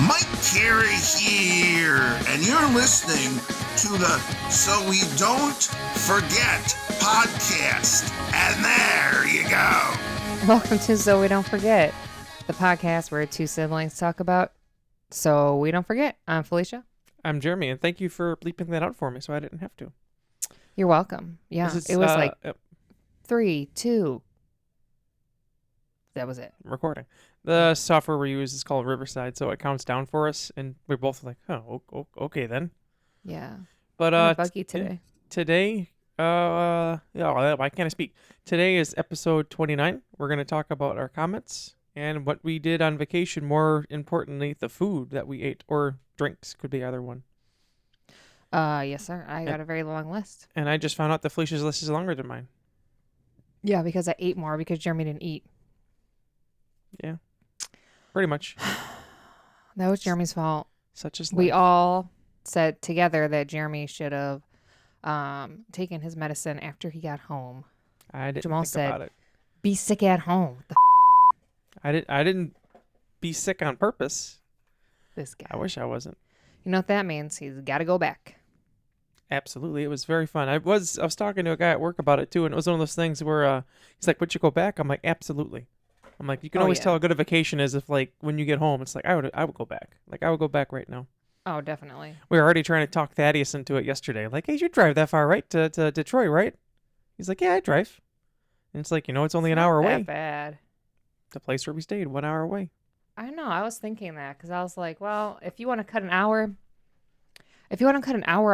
Mike Carey here, and you're listening to the So We Don't Forget podcast. And there you go. Welcome to So We Don't Forget, the podcast where two siblings talk about So We Don't Forget. I'm Felicia. I'm Jeremy, and thank you for bleeping that out for me so I didn't have to. You're welcome. Yeah, it was like 3, 2. That was it. Recording. The software we use is called Riverside, so it counts down for us, and we're both like, oh, okay then. Yeah. But buggy today. Today, why can't I speak? Today is episode 29. We're going to talk about our comments and what we did on vacation. More importantly, the food that we ate, or drinks, could be either one. Yes, sir. I got a very long list. And I just found out that Felicia's list is longer than mine. Yeah, because I ate more because Jeremy didn't eat. Yeah. Pretty much. That was Jeremy's fault. Such as life. We all said together that Jeremy should have taken his medicine after he got home. I didn't Jamal think said, about it. Be sick at home. I didn't be sick on purpose. This guy. I wish I wasn't. You know what that means? He's got to go back. Absolutely. It was very fun. I was talking to a guy at work about it too, and it was one of those things where he's like, would you go back? I'm like, absolutely. I'm like, you can always tell how good a vacation is if, like, when you get home, it's like, I would go back. Like, I would go back right now. Oh, definitely. We were already trying to talk Thaddeus into it yesterday. Like, hey, you drive that far, right? To Detroit, right? He's like, yeah, I drive. And it's like, it's only an hour away. Not bad. The place where we stayed, 1 hour away. I know. I was thinking that because I was like, well, if you want to cut an hour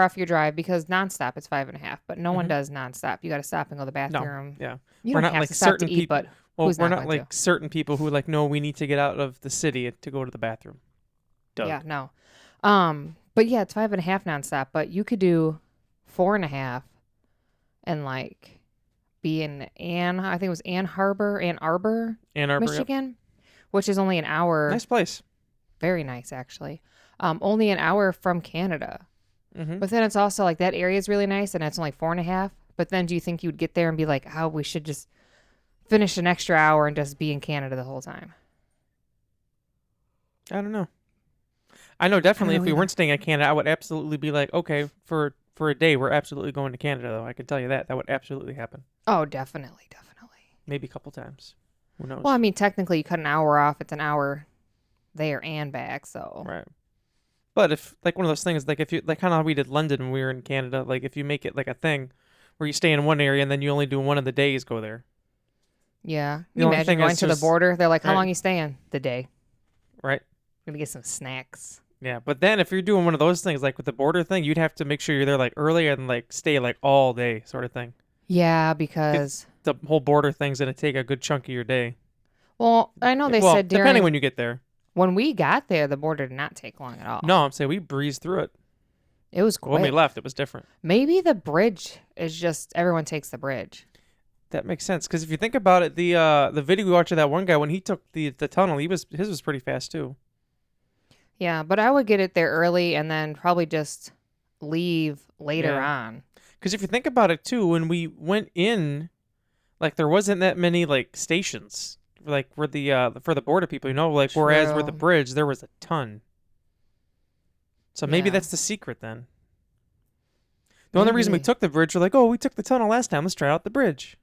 off your drive, because nonstop it's 5.5, but no one does nonstop. You got to stop and go to the bathroom. No, yeah. You we're don't not have like to stop certain to eat, people. but Well, who's we're not not going like to? certain people who like, no, we need to get out of the city to go to the bathroom. Doug. Yeah, no. But yeah, it's 5.5 nonstop. But you could do 4.5 and like be in I think it was Ann Arbor, Michigan, which is only an hour. Nice place. Very nice, actually. Only an hour from Canada. Mm-hmm. But then it's also like that area is really nice, and it's only 4.5. But then do you think you would get there and be like, oh, we should just finish an extra hour and just be in Canada the whole time? I don't know. I know definitely if we weren't staying in Canada, I would absolutely be like, okay, for a day, we're absolutely going to Canada, though. I can tell you that. That would absolutely happen. Oh, definitely. Maybe a couple times. Who knows? Well, I mean, technically, you cut an hour off. It's an hour there and back, so. Right. But if, like, one of those things, like, if you, like, kind of how we did London when we were in Canada, like, if you make it, like, a thing where you stay in one area and then you only do one of the days go there. Yeah. The You only imagine thing going is to the just- border. They're like, how Right. long you staying? The day. Right. Gonna get some snacks. Yeah, but then if you're doing one of those things, like with the border thing, you'd have to make sure you're there, like, early and, like, stay, like, all day sort of thing. Yeah, because. The whole border thing's going to take a good chunk of your day. Well, I know they Well, said depending when you get there. when we got there, the border did not take long at all. No, I'm saying we breezed through it. It was quick. When we left, it was different. Maybe the bridge is just everyone takes the bridge. That makes sense because if you think about it, the video we watched of that one guy when he took the tunnel, his was pretty fast too. Yeah, but I would get it there early and then probably just leave later on. Because if you think about it too, when we went in, like there wasn't that many like stations like where the for the border people, like whereas with the True. bridge there was a ton. So maybe Yeah. that's the secret then. The only reason we Maybe. took the bridge, we're like, oh, we took the tunnel last time. Let's try out the bridge.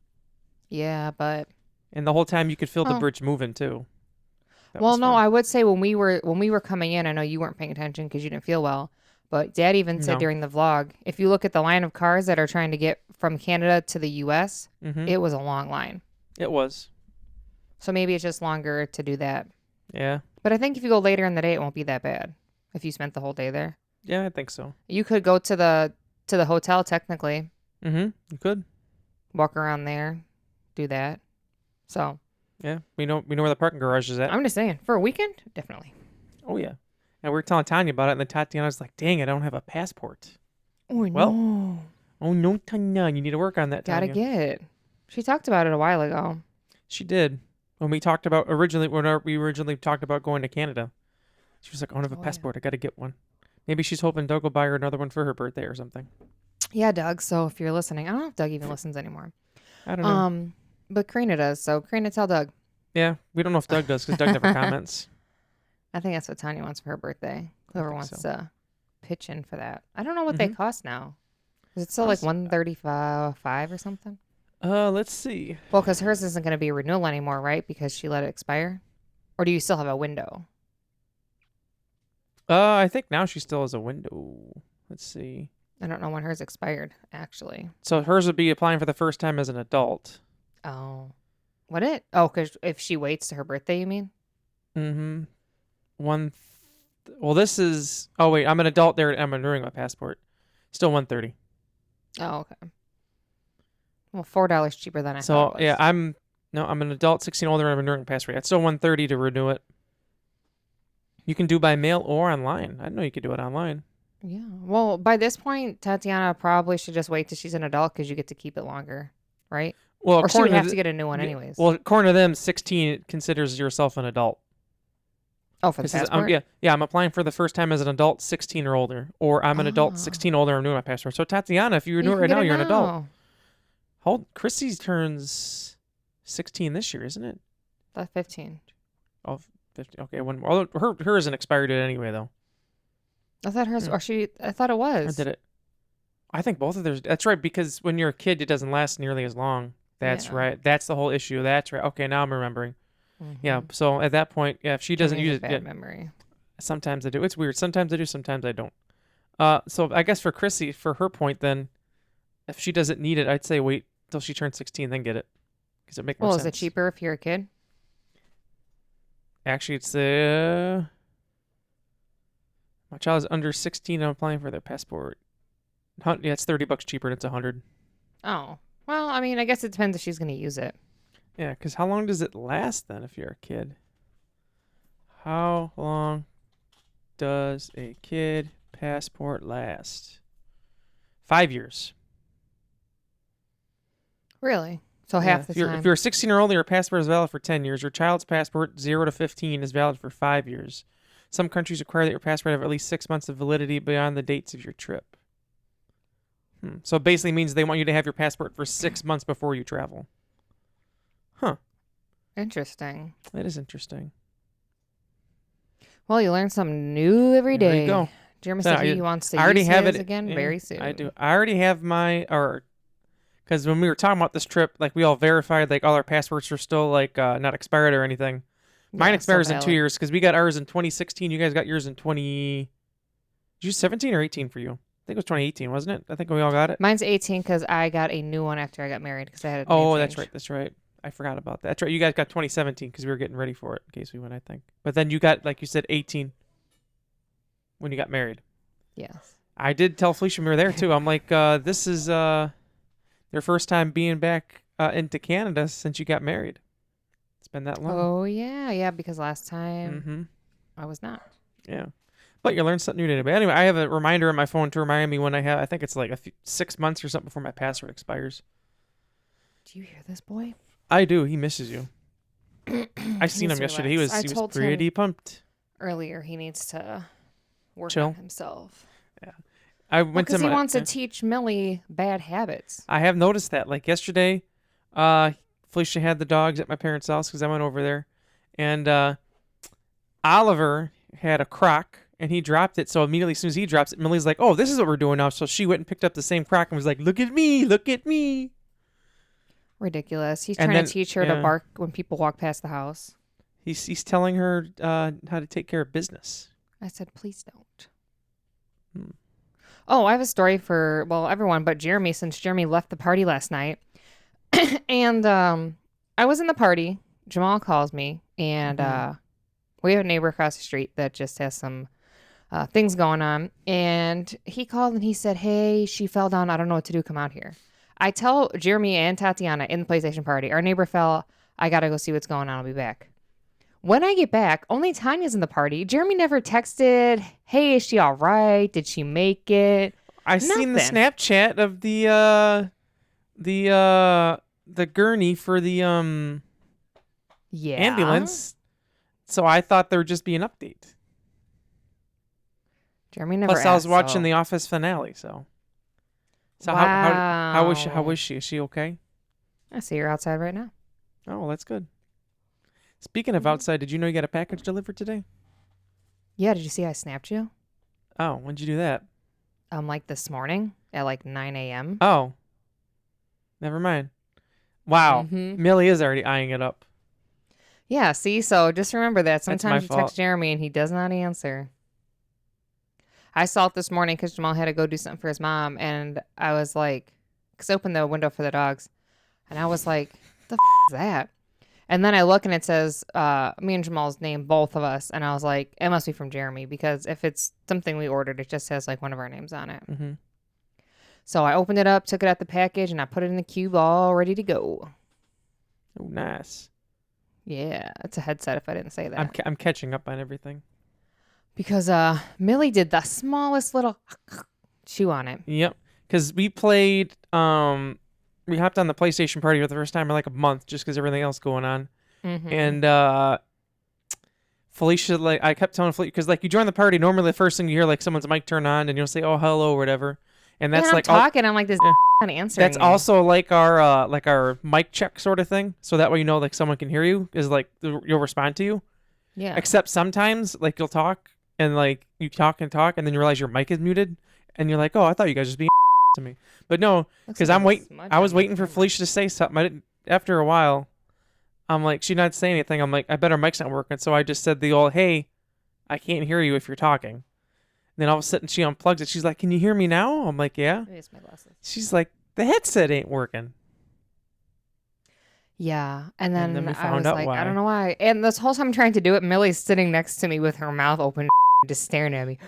Yeah, but And the whole time you could feel the Oh. bridge moving too. That well, was no, fun. I would say when we were coming in, I know you weren't paying attention because you didn't feel well. But Dad even said No. during the vlog, if you look at the line of cars that are trying to get from Canada to the U.S., Mhm. it was a long line. It was. So maybe it's just longer to do that. Yeah. But I think if you go later in the day, it won't be that bad. If you spent the whole day there, Yeah, I think so. you could go to the hotel technically, Mm-hmm. You could. walk around there, do that. So Yeah. We know where the parking garage is at. I'm just saying, for a weekend, definitely. Oh yeah. And we were telling Tanya about it, and then Tatiana was like, "Dang, I don't have a passport." Oh Well, no, Oh no, Tanya, you need to work on that. gotta Tanya. get it. She talked about it a while ago. She did. When we talked about originally talked about going to Canada, she was like, "I don't have a Oh, yeah. passport. I got to get one." Maybe she's hoping Doug will buy her another one for her birthday or something. Yeah, Doug. So if you're listening, I don't know if Doug even listens anymore. I don't know. But Karina does. So Karina, tell Doug. Yeah, we don't know if Doug does because Doug never comments. I think that's what Tanya wants for her birthday. Whoever wants so. to pitch in for that. I don't know what they cost now. Is it still like $135 or something? Let's see. Well, because hers isn't going to be a renewal anymore, right? Because she let it expire. Or do you still have a window? I think now she still has a window. Let's see. I don't know when hers expired, actually. So hers would be applying for the first time as an adult. Oh. Would it? Oh, because if she waits to her birthday, you mean? Mm-hmm. Well, this is... Oh, wait. I'm an adult there. I'm renewing my passport. Still $130. Oh, okay. Well, $4 cheaper than I thought So, it was. yeah, I'm an adult, 16 older, and I'm renewing my passport. It's still $130 to renew it. You can do by mail or online. I didn't know you could do it online. Yeah. Well, by this point, Tatiana probably should just wait till she's an adult because you get to keep it longer, right? Well, or she would have to get a new one anyways. Well, according to them, 16 considers yourself an adult. Oh, for the passport? Yeah, I'm applying for the first time as an adult, 16 or older. Or I'm an adult, 16 older, I'm renewing my passport. So, Tatiana, if you renew it right now, you're an adult. Chrissy turns 16 this year, isn't it? That's 15. Oh, 15. Okay, one more. Although her isn't expired yet anyway, though. I thought hers, I thought it was. Or did it? I think both of theirs. That's right, because when you're a kid, it doesn't last nearly as long. That's right. That's the whole issue. That's right. Okay, now I'm remembering. Mm-hmm. Yeah, so at that point, yeah, if she doesn't use it, bad memory. Sometimes I do. It's weird. Sometimes I do, sometimes I don't. So I guess for Chrissy, for her point, then, if she doesn't need it, I'd say wait till she turns 16, then get it, because it makes more sense. Well, is it cheaper if you're a kid? Actually, it's my child is under 16. I'm applying for their passport. Yeah, it's $30 cheaper. And it's $100. Oh, well, I mean, I guess it depends if she's going to use it. Yeah, because how long does it last then if you're a kid? How long does a kid passport last? 5 years. Really? So half the time. If you're 16 or older, your passport is valid for 10 years. Your child's passport, 0 to 15, is valid for 5 years. Some countries require that your passport have at least 6 months of validity beyond the dates of your trip. So it basically means they want you to have your passport for 6 months before you travel. Huh. Interesting. That is interesting. Well, you learn something new every day. There you go. Jeremy said he wants to use his again very soon. I do. I already have because when we were talking about this trip, like we all verified, like all our passports are still like not expired or anything. Mine expires in 2 years because we got ours in 2016. You guys got yours in 20. Did you 17 or 18 for you? I think it was 2018, wasn't it? I think we all got it. Mine's 18 because I got a new one after I got married because I had a that's right. That's right. I forgot about that. That's right. You guys got 2017 because we were getting ready for it in case we went, I think. But then you got, like you said, 18 when you got married. Yes. I did tell Felicia when we were there too. I'm like, this is their first time being back into Canada since you got married. It's been that long. Oh, yeah. Yeah, because last time I was not. Yeah. But you learn something new today. But anyway, I have a reminder on my phone to remind me when I think it's like 6 months or something before my password expires. Do you hear this, boy? I do. He misses you. I seen him yesterday. He was pretty pumped. Earlier, he needs to work Chill. on himself. Yeah. I went to because he wants to teach Millie bad habits. I have noticed that. Like yesterday, Felicia had the dogs at my parents' house because I went over there. And Oliver had a crock. And he dropped it, so immediately as soon as he drops it, Millie's like, oh, this is what we're doing now. So she went and picked up the same crock and was like, look at me, look at me. Ridiculous. He's trying to teach her to bark when people walk past the house. He's telling her how to take care of business. I said, please don't. Oh, I have a story for, everyone but Jeremy, since Jeremy left the party last night. And I was in the party. Jamal calls me, and we have a neighbor across the street that just has some things going on. And he called and he said, hey, she fell down. I don't know what to do. Come out here. I tell Jeremy and Tatiana in the PlayStation party, our neighbor fell. I got to go see what's going on. I'll be back. When I get back, only Tanya's in the party. Jeremy never texted, hey, is she all right? Did she make it? I seen the Snapchat of the gurney for the ambulance. So I thought there would just be an update. Jeremy never Plus, I was watching the Office finale, so. So wow. How was she? Is she okay? I see her outside right now. Oh, well, that's good. Speaking of outside, did you know you got a package delivered today? Yeah, did you see I snapped you? Oh, when'd you do that? Like this morning at like 9 a.m. Oh, never mind. Wow, Millie is already eyeing it up. Yeah, see, so just remember that. That's my Sometimes you fault. text Jeremy and he does not answer. I saw it this morning because Jamal had to go do something for his mom, and I was like, because I opened the window for the dogs, and I was like, the is that? And then I look and it says me and Jamal's name, both of us, and I was like, it must be from Jeremy, because if it's something we ordered, it just has like one of our names on it. Mm-hmm. So I opened it up, took it out the package, and I put it in the cube all ready to go. Oh, nice. Yeah, it's a headset if I didn't say that. I'm catching up on everything. Because Millie did the smallest little chew on it. Yep. Because we played, we hopped on the PlayStation party for the first time in like a month just because everything else going on. Mm-hmm. And Felicia, like, I kept telling Felicia, because like you join the party, normally the first thing you hear, like someone's mic turn on and you'll say, oh, hello, or whatever. And that's like talking. I'm like this not answering. That's also like our mic check sort of thing. So that way you know like someone can hear you, is like you'll respond to you. Yeah. Except sometimes like you'll talk and like you talk and talk and then you realize your mic is muted and you're like, oh, I thought you guys just being to me. But no, because I was waiting for Felicia to say something. I didn't. After a while, I'm like, she's not saying anything. I'm like, I bet her mic's not working. So I just said the old, hey, I can't hear you if you're talking. And then all of a sudden she unplugs it. She's like, can you hear me now? I'm like, yeah. Maybe it's my glasses. She's like, the headset ain't working. Yeah. And then we I found was out like, why. I don't know why. And this whole time I'm trying to do it, Millie's sitting next to me with her mouth open, just staring at me.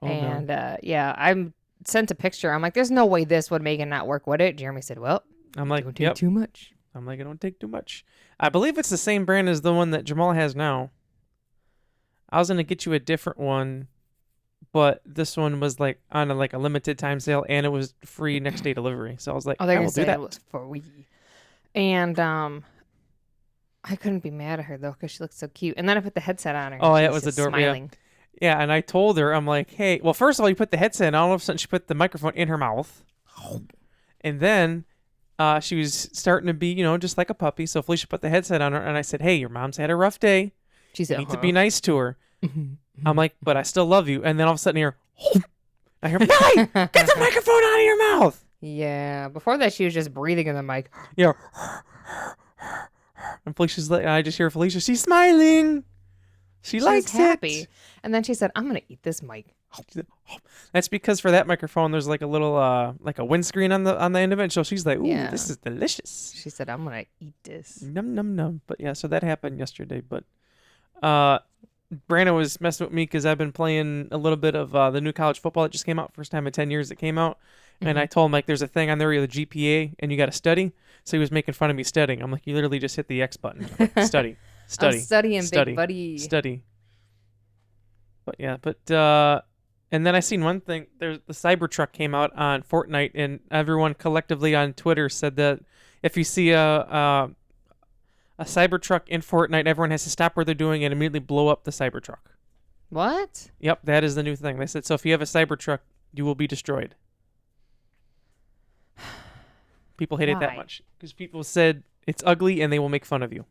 Yeah, I sent a picture. I'm like, there's no way this would make it not work, would it? Jeremy said, well, I'm like, don't take too much. I'm like, it don't take too much. I believe it's the same brand as the one that Jamal has now. I was gonna get you a different one, but this one was like on a limited time sale, and it was free next day delivery. So I was like, oh, they're gonna say that was free. And I couldn't be mad at her though because she looked so cute. And then I put the headset on her. Oh, yeah, it was adorable. Smiling. Yeah, and I told her, I'm like, hey, well, first of all, you put the headset in, all of a sudden she put the microphone in her mouth, and then she was starting to be, just like a puppy. So Felicia put the headset on her, and I said, hey, your mom's had a rough day. She said, you need to be nice to her. I'm like, but I still love you. And then all of a sudden here, I hear, Millie, get the microphone out of your mouth. Yeah. Before that, she was just breathing in the mic. Yeah. And Felicia's like, I just hear Felicia. She's smiling. She's likes happy. It. And then she said, I'm going to eat this mic. That's because for that microphone, there's like a little, like a windscreen on the end of it. So she's like, ooh, this is delicious. She said, I'm going to eat this. Num, num, num. But yeah, so that happened yesterday. But Brandon was messing with me because I've been playing a little bit of the new college football that just came out. First time in 10 years it came out. And I told him, like, there's a thing on there with the GPA and you got to study. So he was making fun of me studying. I'm like, you literally just hit the X button. Study. I'm studying, big buddy. Study. But yeah, and then I seen one thing. There's the Cybertruck came out on Fortnite, and everyone collectively on Twitter said that if you see a Cybertruck in Fortnite, everyone has to stop what they're doing and immediately blow up the Cybertruck. What? Yep, that is the new thing. They said, so if you have a Cybertruck, you will be destroyed. People hate it that much because people said it's ugly and they will make fun of you.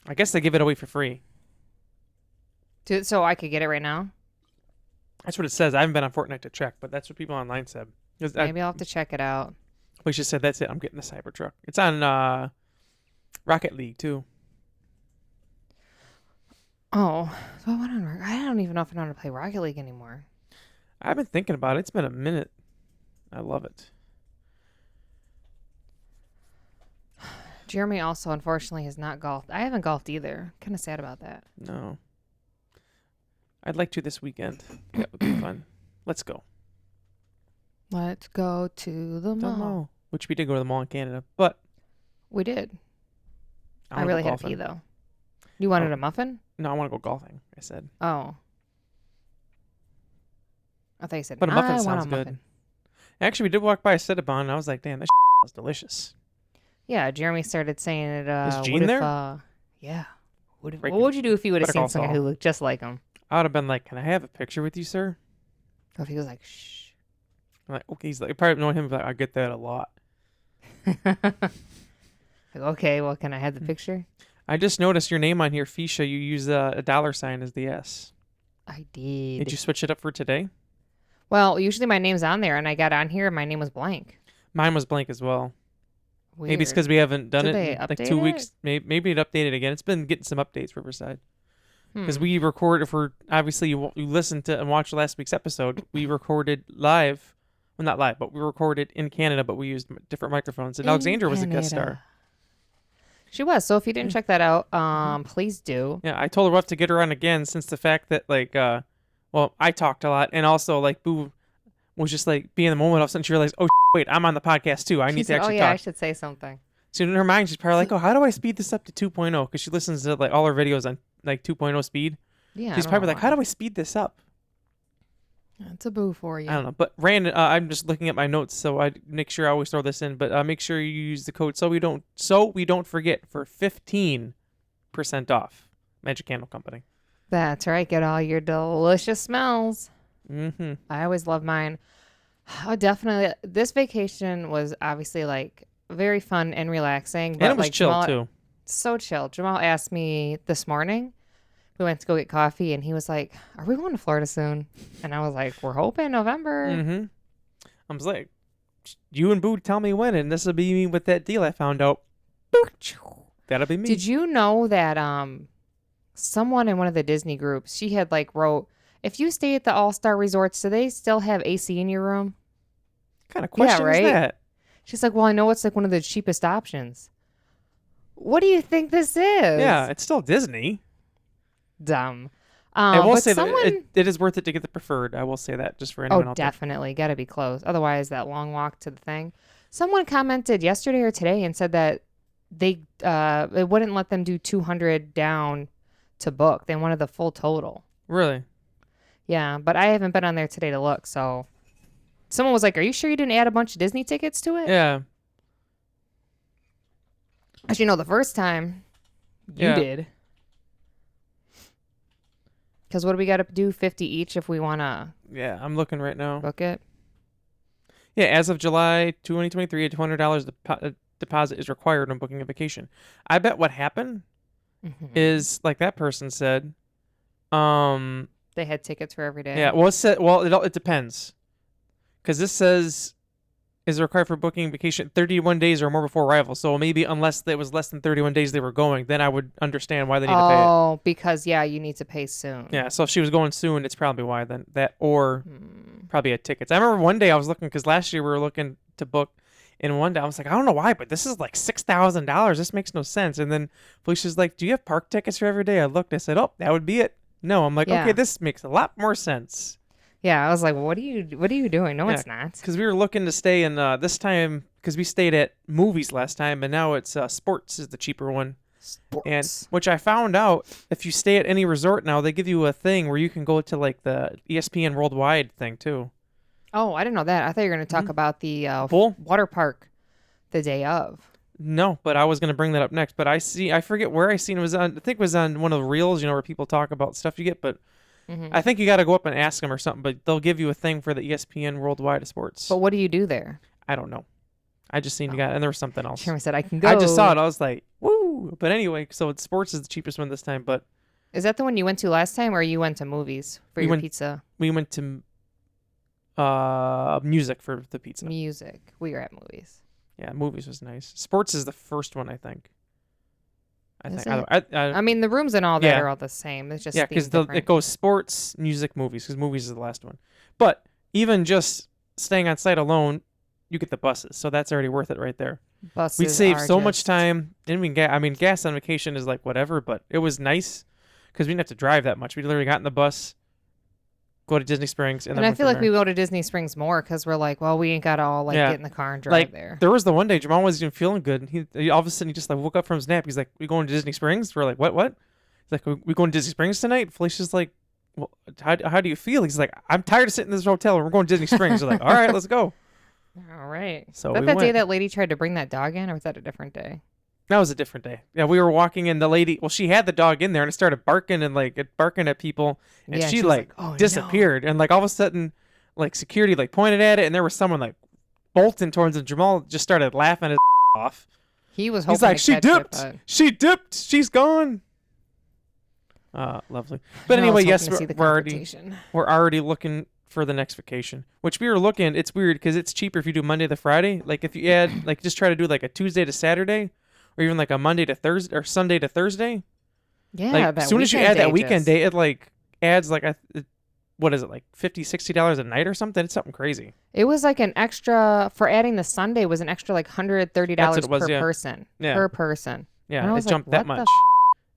I guess they give it away for free. So I could get it right now? That's what it says. I haven't been on Fortnite to check, but that's what people online said. Maybe I'll have to check it out. We just said, that's it. I'm getting the Cybertruck. It's on Rocket League, too. Oh. So I don't even know if I know how to play Rocket League anymore. I've been thinking about it. It's been a minute. I love it. Jeremy also, unfortunately, has not golfed. I haven't golfed either. Kind of sad about that. No. I'd like to this weekend. That would be fun. Let's go. Let's go to the mall. Which we did go to the mall in Canada, but... We did. I really had to pee, though. You wanted a muffin? No, I want to go golfing, I said. Oh. I thought you said, but a muffin sounds want a good. Muffin. Actually, we did walk by a Cinnabon, and I was like, damn, that was delicious. Yeah, Jeremy started saying it. Is Gene there? Yeah. What would you do if you would have seen someone who looked just like him? I would have been like, can I have a picture with you, sir? Or if he was like, shh. I'm like, okay. He's like, probably knowing him, like, I get that a lot. Okay, well, can I have the picture? I just noticed your name on here, Felicia. You use a $sign as the S. I did. Did you switch it up for today? Well, usually my name's on there, and I got on here, and my name was blank. Mine was blank as well. Weird. Maybe it's because we haven't done Did it they in like update 2 it? weeks. Maybe it updated again. It's been getting some updates, Riverside. Because we record, for obviously you listened to and watched last week's episode, we recorded live. Well, not live, but we recorded in Canada, but we used different microphones. And Alexandra was a guest star. She was. So if you didn't check that out, please do. Yeah, I told her we'll have to get her on again since the fact that, like, well, I talked a lot. And also, like, Boo was just, like, being in the moment. All of a sudden she realized, oh, wait, I'm on the podcast, too. I need to actually talk. I should say something. So in her mind, she's probably like, oh, how do I speed this up to 2.0? Because she listens to, like, all her videos on, like, 2.0 speed. Yeah. She's probably like, how do I speed this up? It's a boo for you. I don't know. But Rand, I'm just looking at my notes, so I make sure I always throw this in. But make sure you use the code so we don't forget for 15% off. Magic Candle Company. That's right. Get all your delicious smells. Mm-hmm. I always love mine. Oh, definitely. This vacation was obviously like very fun and relaxing. But And it was like chill, Jamal, too. So chill. Jamal asked me this morning. We went to go get coffee, and he was like, are we going to Florida soon? And I was like, we're hoping November. Mm-hmm. I was like, you and Boo tell me when, and this will be me with that deal I found out. That'll be me. Did you know that someone in one of the Disney groups, she had like wrote, if you stay at the All-Star Resorts, do they still have AC in your room? What kind of question is that? She's like, well, I know it's like one of the cheapest options. What do you think this is? Yeah, it's still Disney. Dumb. I will say someone... that it is worth it to get the preferred. I will say that just for anyone out there. Definitely. Got to be close. Otherwise, that long walk to the thing. Someone commented yesterday or today and said that they it wouldn't let them do 200 down to book. They wanted the full total. Really? Yeah, but I haven't been on there today to look, so... Someone was like, are you sure you didn't add a bunch of Disney tickets to it? Yeah. As you know, the first time, you did. Because what do we got to do? 50 each if we want to... Yeah, I'm looking right now. Book it? Yeah, as of July 2023, a $200 deposit is required when booking a vacation. I bet what happened is, like that person said... They had tickets for every day. Yeah, well, it depends. Because this says... is required for booking vacation 31 days or more before arrival. So maybe unless it was less than 31 days they were going, then I would understand why they need to pay it. Oh, because, you need to pay soon. Yeah, so if she was going soon, it's probably why then. That or probably had tickets. I remember one day I was looking, because last year we were looking to book, and one day I was like, I don't know why, but this is like $6,000. This makes no sense. And then Felicia's like, do you have park tickets for every day? I looked, I said, oh, that would be it. No, I'm like, okay, this makes a lot more sense. Yeah, I was like, well, what are you doing? No, it's not. Because we were looking to stay in this time, because we stayed at movies last time, and now it's sports is the cheaper one. Sports. And which I found out, if you stay at any resort now, they give you a thing where you can go to like the ESPN Worldwide thing too. Oh, I didn't know that. I thought you were going to talk about the water park the day of. No, but I was going to bring that up next. But I forget where I seen it was on. I think it was on one of the reels, where people talk about stuff you get, but. I think you got to go up and ask them or something, but they'll give you a thing for the ESPN Worldwide Sports. But what do you do there? I don't know. I just seen you got, and there was something else. Jeremy said I can go. I just saw it. I was like, woo! But anyway, so sports is the cheapest one this time. But is that the one you went to last time, or you went to movies for your pizza? We went to music for the pizza. Music. We were at movies. Yeah, movies was nice. Sports is the first one, I think. I mean, the rooms and all that are all the same. It's just because it goes sports, music, movies, because movies is the last one. But even just staying on site alone, you get the buses, so that's already worth it right there. Buses. We saved so much time. And gas on vacation is like whatever, but it was nice because we didn't have to drive that much. We literally got in the bus, go to Disney Springs, and then I feel like we go to Disney Springs more because we're like, well, we ain't got to all get in the car and drive there. There was the one day Jamal wasn't even feeling good, and he all of a sudden he just like woke up from his nap. He's like, "We going to Disney Springs?" We're like, "What? He's like, "We going to Disney Springs tonight?" Felicia's like, "Well, how do you feel?" He's like, "I'm tired of sitting in this hotel. We're going to Disney Springs." We're like, "All right, let's go." All right. So was that day that lady tried to bring that dog in, or was that a different day? That was a different day. Yeah, we were walking and the lady, she had the dog in there and it started barking and barking at people, and she like disappeared. No. And like all of a sudden, like security like pointed at it, and there was someone like bolting towards it. Jamal just started laughing his off. He was hoping He's like, to she catch dipped. it, but... She dipped. She's gone. Lovely. But anyway, yes, we're already looking for the next vacation, which we were looking. It's weird because it's cheaper if you do Monday to Friday. Like if you add, like just try to do like a Tuesday to Saturday, or even like a Monday to Thursday or Sunday to Thursday. Yeah, like as soon as you add that weekend day, it like adds like what is it, like $50-$60 a night or something? It's something crazy. It was like an extra for adding the Sunday was an extra like $130 per person. Yeah. Per person. Yeah, it jumped that much.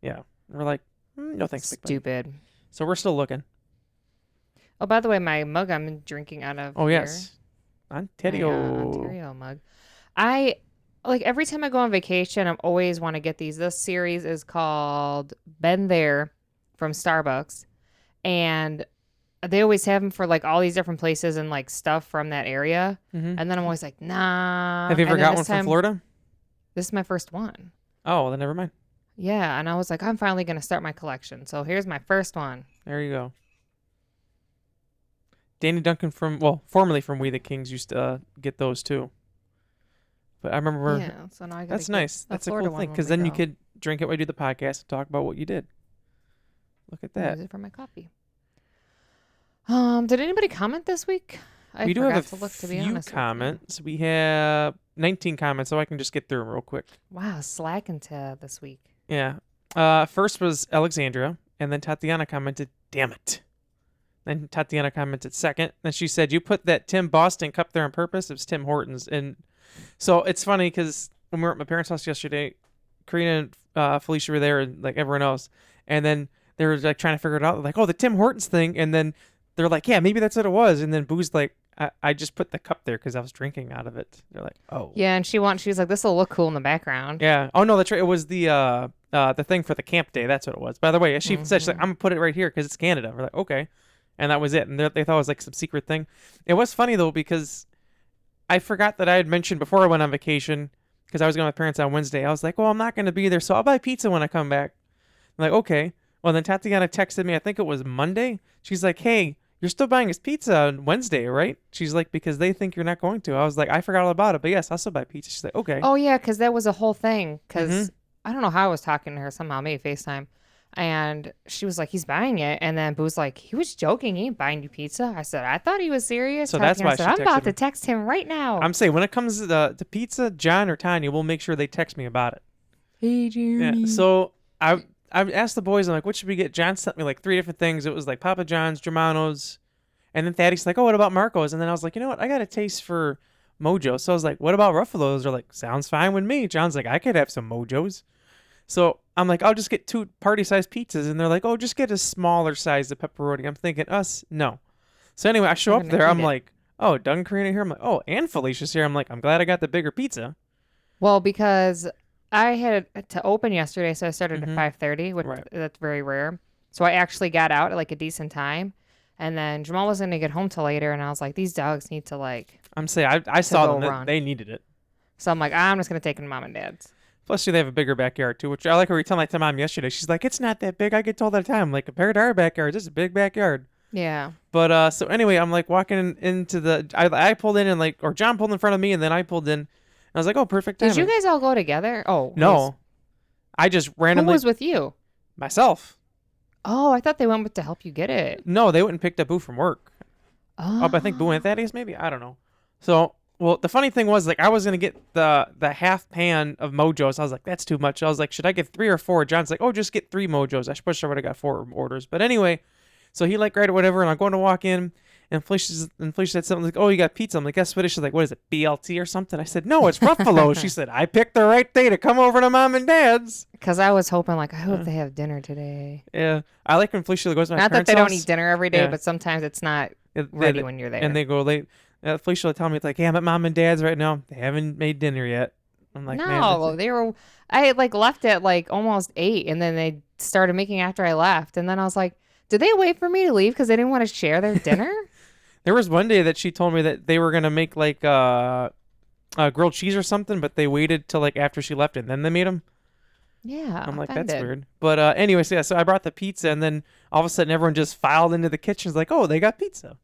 Yeah, we're like, no thanks. Stupid. So we're still looking. Oh, by the way, my mug I'm drinking out of. Oh here. Yes, Ontario. Ontario mug. I like every time I go on vacation, I always want to get these. This series is called Been There from Starbucks, and they always have them for like all these different places and like stuff from that area. Mm-hmm. And then I'm always like, nah. Have you ever got one from Florida? This is my first one. Oh, well, then never mind. Yeah, and I was like, I'm finally gonna start my collection. So here's my first one. There you go. Danny Duncan formerly from We the Kings used to get those too. But I remember. Yeah, so now I gotta that's nice. That's a cool thing because then you could drink it while you do the podcast and talk about what you did. Look at that. Use it for my coffee. Did anybody comment this week? We do have a few comments. We have 19 comments, so I can just get through them real quick. Wow, slacking to this week. Yeah. First was Alexandra, and then Tatiana commented, "Damn it." Then Tatiana commented second. Then she said, "You put that Tim Boston cup there on purpose." It was Tim Hortons. And so it's funny because when we were at my parents' house yesterday, Karina and Felicia were there and like everyone else. And then they were like trying to figure it out. They're like, oh, the Tim Hortons thing. And then they're like, yeah, maybe that's what it was. And then Boo's like, I just put the cup there because I was drinking out of it. They're like, oh. Yeah, and she was like, this will look cool in the background. Yeah. Oh, no, that's right. It was the thing for the camp day. That's what it was. By the way, she said, she's like, I'm going to put it right here because it's Canada. We're like, okay. And that was it. And they thought it was like some secret thing. It was funny, though, because I forgot that I had mentioned before I went on vacation, because I was going with my parents on Wednesday. I was like, well, I'm not going to be there, so I'll buy pizza when I come back. I'm like, okay. Well, then Tatiana texted me, I think it was Monday. She's like, hey, you're still buying us pizza on Wednesday, right? She's like, because they think you're not going to. I was like, I forgot all about it, but yes, I'll still buy pizza. She's like, okay. Oh, yeah, because that was a whole thing. Because I don't know how I was talking to her somehow, maybe FaceTime. And she was like, he's buying it. And then Boo's like, he was joking. He ain't buying you pizza. I said, I thought he was serious. So that's why she texted I'm about to text him right now. I'm saying when it comes to pizza, John or Tanya will make sure they text me about it. Hey, Jeremy. Yeah. So I asked the boys, I'm like, what should we get? John sent me like 3 different things. It was like Papa John's, Germano's. And then Thaddeus like, oh, what about Marco's? And then I was like, you know what? I got a taste for Mojo. So I was like, what about Ruffalo's? They're like, sounds fine with me. John's like, I could have some Mojos. So I'm like, I'll just get 2 party-sized pizzas. And they're like, oh, just get a smaller size of pepperoni. I'm thinking, us? No. So anyway, I show up there. I'm like, oh, Doug and Karina here. I'm like, oh, and Felicia's here. I'm like, I'm glad I got the bigger pizza. Well, because I had to open yesterday, so I started at 5:30, which that's very rare. So I actually got out at like a decent time. And then Jamal wasn't going to get home till later. And I was like, these dogs need to like... I'm saying, I saw them. They needed it. So I'm like, I'm just going to take them to Mom and Dad's. Plus, they have a bigger backyard, too, which I like her telling that to Mom yesterday. She's like, it's not that big. I get told all the time. I'm like, compared to our backyard, this is a big backyard. Yeah. But, so anyway, I'm like walking into the... I pulled in and like... Or John pulled in front of me, and then I pulled in. And I was like, oh, perfect timing. Did you guys all go together? Oh. No. I just randomly... Who was with you? Myself. Oh, I thought they went to help you get it. No, they went and picked up Boo from work. Oh. I think Boo and Thaddeus, maybe? I don't know. So... Well, the funny thing was, like, I was going to get the half pan of Mojos. I was like, that's too much. I was like, should I get 3 or 4? John's like, oh, just get 3 Mojos. I wish I would have got 4 orders. But anyway, so he like, right or whatever, and I'm going to walk in, and Felicia said something like, oh, you got pizza. I'm like, guess what? She's like, what is it, BLT or something? I said, no, it's Ruffalo. She said, I picked the right day to come over to Mom and Dad's. Because I was hoping, like, I hope they have dinner today. Yeah. I like when Felicia goes to my parents' house. Not that they don't eat dinner every day, but sometimes it's not ready when you're there. And they go late. Felicia will tell me, it's like, yeah, I'm at Mom and Dad's right now. They haven't made dinner yet. I'm like, no, they were. I like left at like almost 8, and then they started making after I left, and then I was like, did they wait for me to leave because they didn't want to share their dinner? There was one day that she told me that they were gonna make like grilled cheese or something, but they waited till like after she left, and then they made them. Yeah, I'm like, that's weird. But anyways, yeah. So I brought the pizza, and then all of a sudden, everyone just filed into the kitchen. It's like, oh, they got pizza.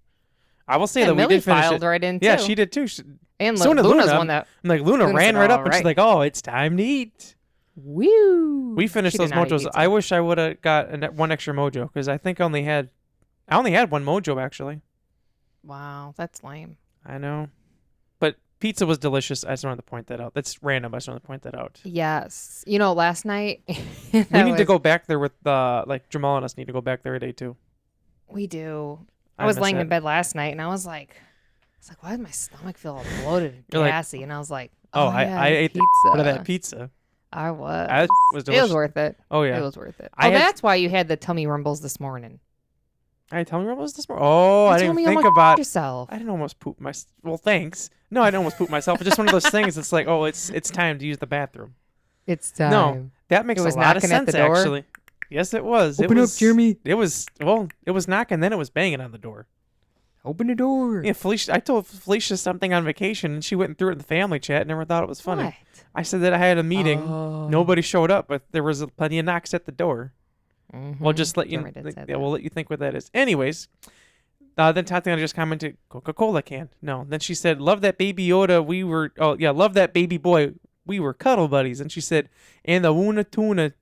I will say that Millie we did finish filed it. right in Yeah, too. she did too. And so Luna's Luna, one that... I'm like, Luna ran right up and she's like, oh, it's time to eat. Woo! We finished those mojos. I wish I would have got one extra mojo because I think I only had one mojo actually. Wow, that's lame. I know. But pizza was delicious. I just wanted to point that out. That's random. I just wanted to point that out. Yes. You know, last night... we need to go back there with, Jamal and us need to go back there today, too. We do. I was laying in bed last night, and I was like, why does my stomach feel all bloated and gassy? And I was like, I ate pizza. What of that pizza? I was. That was delicious. It was worth it. Oh, yeah. It was worth it. That's why you had the tummy rumbles this morning. I had tummy rumbles this morning? Oh, I didn't think about yourself. I didn't almost poop myself. Well, thanks. No, I didn't almost poop myself. It's just one of those things. It's like, oh, it's time to use the bathroom. It's time. No, that makes a lot of sense, actually. Yes, it was. Open up, Jeremy. It was knocking, then it was banging on the door. Open the door. Yeah, Felicia. I told Felicia something on vacation, and she went and threw it in the family chat and never thought it was funny. What? I said that I had a meeting. Nobody showed up, but there was plenty of knocks at the door. Mm-hmm. We'll just let you. We'll let you think what that is. Anyways, then Tatiana just commented, Coca-Cola can. No. Then she said, love that baby Yoda. Love that baby boy. We were cuddle buddies. And she said, and the Wuna Tuna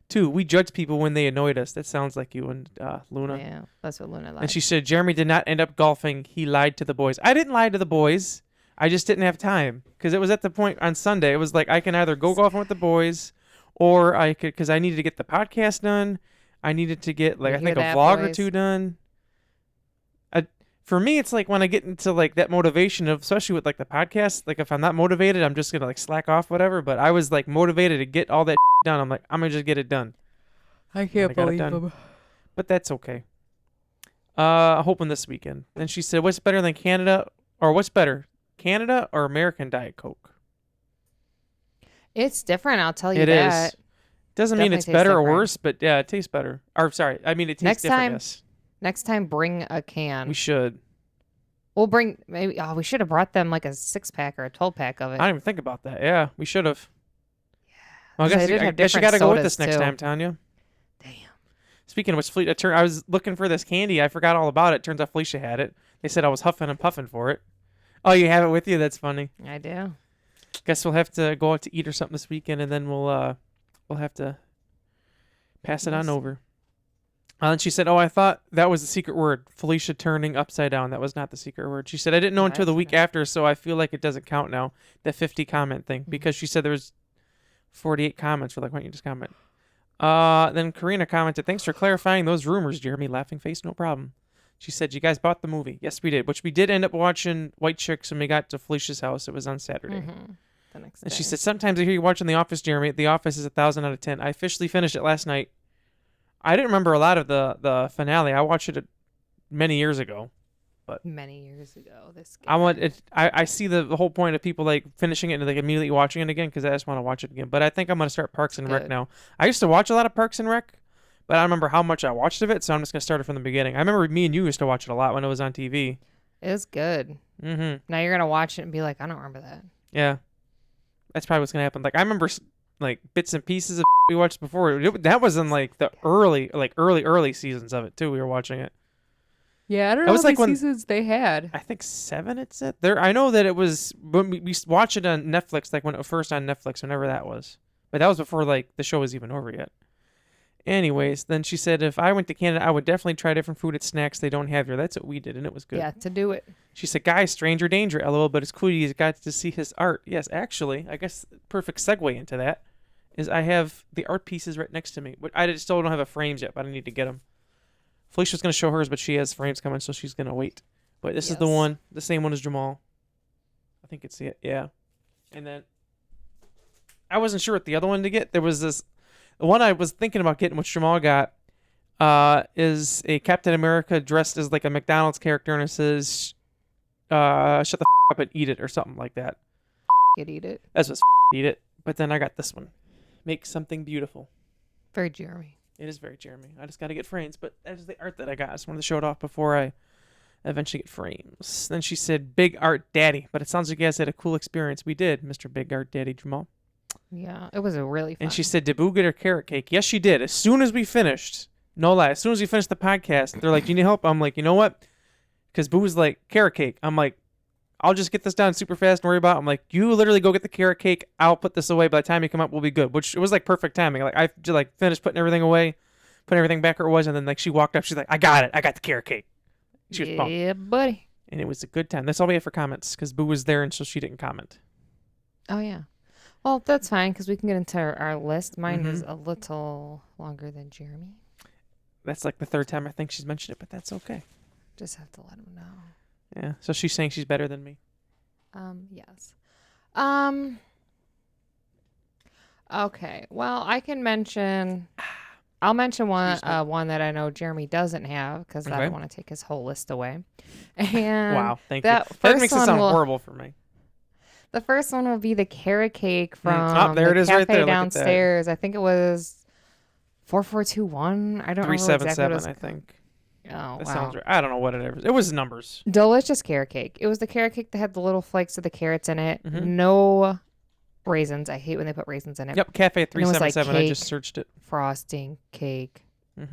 too. We judge people when they annoyed us. That sounds like you and Luna. Yeah, that's what Luna lied. And she said, Jeremy did not end up golfing. He lied to the boys. I didn't lie to the boys. I just didn't have time. Because it was at the point on Sunday. It was like I can either go golfing with the boys or I could, because I needed to get the podcast done. I needed to get, I think, a vlog or two done. For me, it's like when I get into, that motivation of, especially with, the podcast, if I'm not motivated, I'm just going to, slack off, whatever. But I was, motivated to get all that done. I'm like, I'm going to just get it done. I can't believe him. But that's okay. Hoping this weekend. Then she said, what's better than Canada? Or what's better, Canada or American Diet Coke? It's different, I'll tell you that. It is. Doesn't mean it's better or worse, but yeah, it tastes better. Or sorry, I mean it tastes different. Yes. Next time, bring a can. We should. We'll bring maybe. Oh, we should have brought them a 6-pack or a 12-pack of it. I didn't even think about that. Yeah, we should have. Yeah. Well, I guess you got to go with this next time, Tanya. Damn. Speaking of which, Felicia, I was looking for this candy. I forgot all about it. Turns out Felicia had it. They said I was huffing and puffing for it. Oh, you have it with you? That's funny. I do. Guess we'll have to go out to eat or something this weekend, and then we'll have to pass it on over. And she said, I thought that was the secret word, Felicia turning upside down. That was not the secret word. She said, I didn't know until the week after, so I feel like it doesn't count now, the 50 comment thing, because she said there was 48 comments. We're like, why don't you just comment? Then Karina commented, thanks for clarifying those rumors, Jeremy. Laughing face, no problem. She said, you guys bought the movie. Yes, we did, which we did end up watching White Chicks when we got to Felicia's house. It was on Saturday. Mm-hmm. The next day. And she said, sometimes I hear you watching The Office, Jeremy. The Office is 1,000 out of 10. I officially finished it last night. I didn't remember a lot of the finale. I watched it many years ago. But many years ago. I see the whole point of people finishing it and immediately watching it again because I just want to watch it again. But I think I'm going to start Parks and Rec now. I used to watch a lot of Parks and Rec, but I don't remember how much I watched of it, so I'm just going to start it from the beginning. I remember me and you used to watch it a lot when it was on TV. It was good. Mm-hmm. Now you're going to watch it and be like, I don't remember that. Yeah. That's probably what's going to happen. I remember bits and pieces of we watched before. That was in the early seasons of it too. We were watching it. Yeah, I don't know how many seasons they had. I think 7 it said. I know that it was when we watched it on Netflix, when it was first on Netflix, whenever that was. But that was before the show was even over yet. Anyways, then she said, if I went to Canada, I would definitely try different food at snacks they don't have here. That's what we did, and it was good. Yeah, to do it. She said, guys, stranger danger, LOL, but it's cool you got to see his art. Yes, actually, I guess perfect segue into that is I have the art pieces right next to me. I still don't have a frames yet, but I need to get them. Felicia's going to show hers, but she has frames coming, so she's going to wait. But this is the one, the same one as Jamal. I think it's it, yeah. And then I wasn't sure what the other one to get. There was this... The one I was thinking about getting, which Jamal got, is a Captain America dressed as a McDonald's character, and it says, shut the up and eat it, or something like that. Eat it. That's what's eat it. But then I got this one. Make something beautiful. Very Jeremy. It is very Jeremy. I just got to get frames, but that is the art that I got. I just wanted to show it off before I eventually get frames. Then she said, Big Art Daddy, but it sounds like you guys had a cool experience. We did, Mr. Big Art Daddy Jamal. Yeah, it was a really fun. And she said, did Boo get her carrot cake? Yes, she did. As soon as we finished, no lie, as soon as we finished the podcast, they're like, do you need help? I'm like, you know what? Because Boo was like, carrot cake. I'm like, I'll just get this done super fast and worry about it. I'm like, you literally go get the carrot cake. I'll put this away. By the time you come up, we'll be good. Which it was like perfect timing. Like I just like finished putting everything away, put everything back where it was, and then like she walked up. She's like, I got it. I got the carrot cake. She was pumped. Yeah, buddy. And it was a good time. That's all we had for comments because Boo was there and so she didn't comment. Oh, yeah. Well, that's fine because we can get into our list. Mine is a little longer than Jeremy. That's like the third time I think she's mentioned it, but that's okay. Just have to let him know. Yeah. So she's saying she's better than me. Yes. Okay. Well, I can mention. I'll mention one that I know Jeremy doesn't have because I don't want to take his whole list away. And wow, thank you. That makes it sound horrible for me. The first one will be the carrot cake from there it is, cafe right there. downstairs. I think it was 4421. I don't remember exactly what it was. 377, I think. Oh, that wow. sounds right. I don't know what it is. It was numbers. Delicious carrot cake. It was the carrot cake that had the little flakes of the carrots in it. No raisins. I hate when they put raisins in it. Yep, Cafe 377. Like I just searched it. Frosting cake.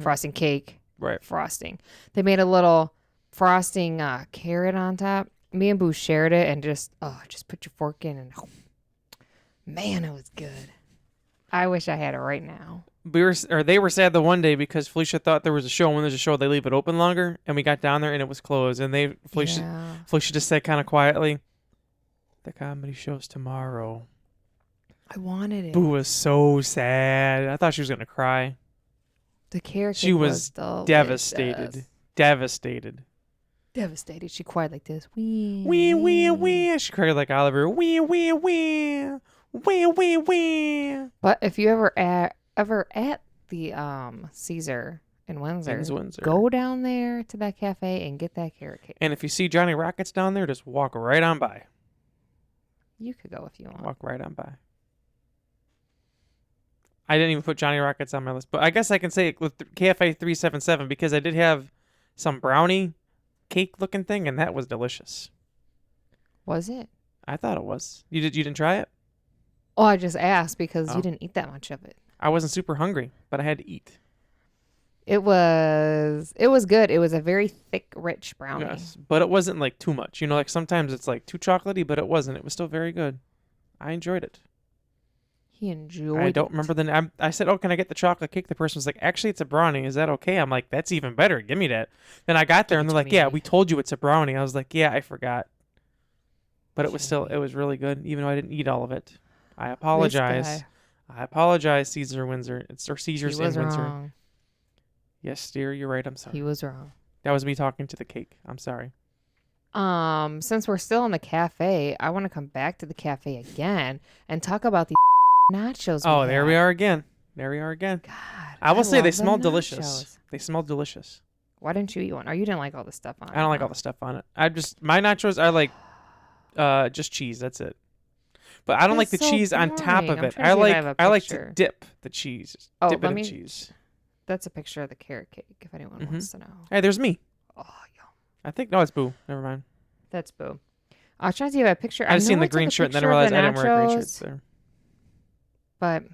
Frosting cake. Right. Frosting. They made a little frosting carrot on top. Me and Boo shared it and just put your fork in and man, it was good. I wish I had it right now. They were sad the one day because Felicia thought there was a show. When there's a show, they leave it open longer, and we got down there and it was closed. And Felicia just said kind of quietly, "The comedy show's tomorrow." I wanted it. Boo was so sad. I thought she was gonna cry. The carrot cake she was devastated. Devastated. She cried like this. Wee wee wee wee. She cried like Oliver. Wee wee wee. Wee wee wee. But if you ever at the Caesar in Windsor, go down there to that cafe and get that carrot cake. And if you see Johnny Rockets down there, just walk right on by. You could go if you want. Walk right on by. I didn't even put Johnny Rockets on my list, but I guess I can say it with Cafe 377 because I did have some brownie cake looking thing, and that was delicious. Was it? I thought it was. You didn't try it? Oh, I just asked because you didn't eat that much of it. I wasn't super hungry, but I had to eat. It was good. It was a very thick, rich brownie. Yes, but it wasn't like too much. You know, like sometimes it's like too chocolatey, but it wasn't. It was still very good. I enjoyed it. He enjoyed it. I don't remember the name. I said, "Oh, can I get the chocolate cake?" The person was like, "Actually, it's a brownie. Is that okay?" I'm like, "That's even better. Give me that." Then I got there and they're like, "Yeah, we told you it's a brownie." I was like, "Yeah, I forgot." But it was really good, even though I didn't eat all of it. I apologize. I apologize, Caesar Windsor. It's or Caesar's in Windsor. Wrong. Yes, dear, you're right. I'm sorry. He was wrong. That was me talking to the cake. I'm sorry. Since we're still in the cafe, I want to come back to the cafe again and talk about the nachos. Oh, there we are again. God, I will say they smell delicious. They smell delicious. Why didn't you eat one? Or you didn't like all the stuff on it? I don't like all the stuff on it. My nachos are like just cheese. That's it. But I don't like the cheese on top of it. I like to dip the cheese. Dip it in cheese. That's a picture of the carrot cake if anyone wants to know. Hey, there's me. Oh, yum. I think it's Boo. Never mind. That's Boo. I was trying to see if I have a picture. I've seen the green shirt and then I realized I didn't wear a green shirt there. But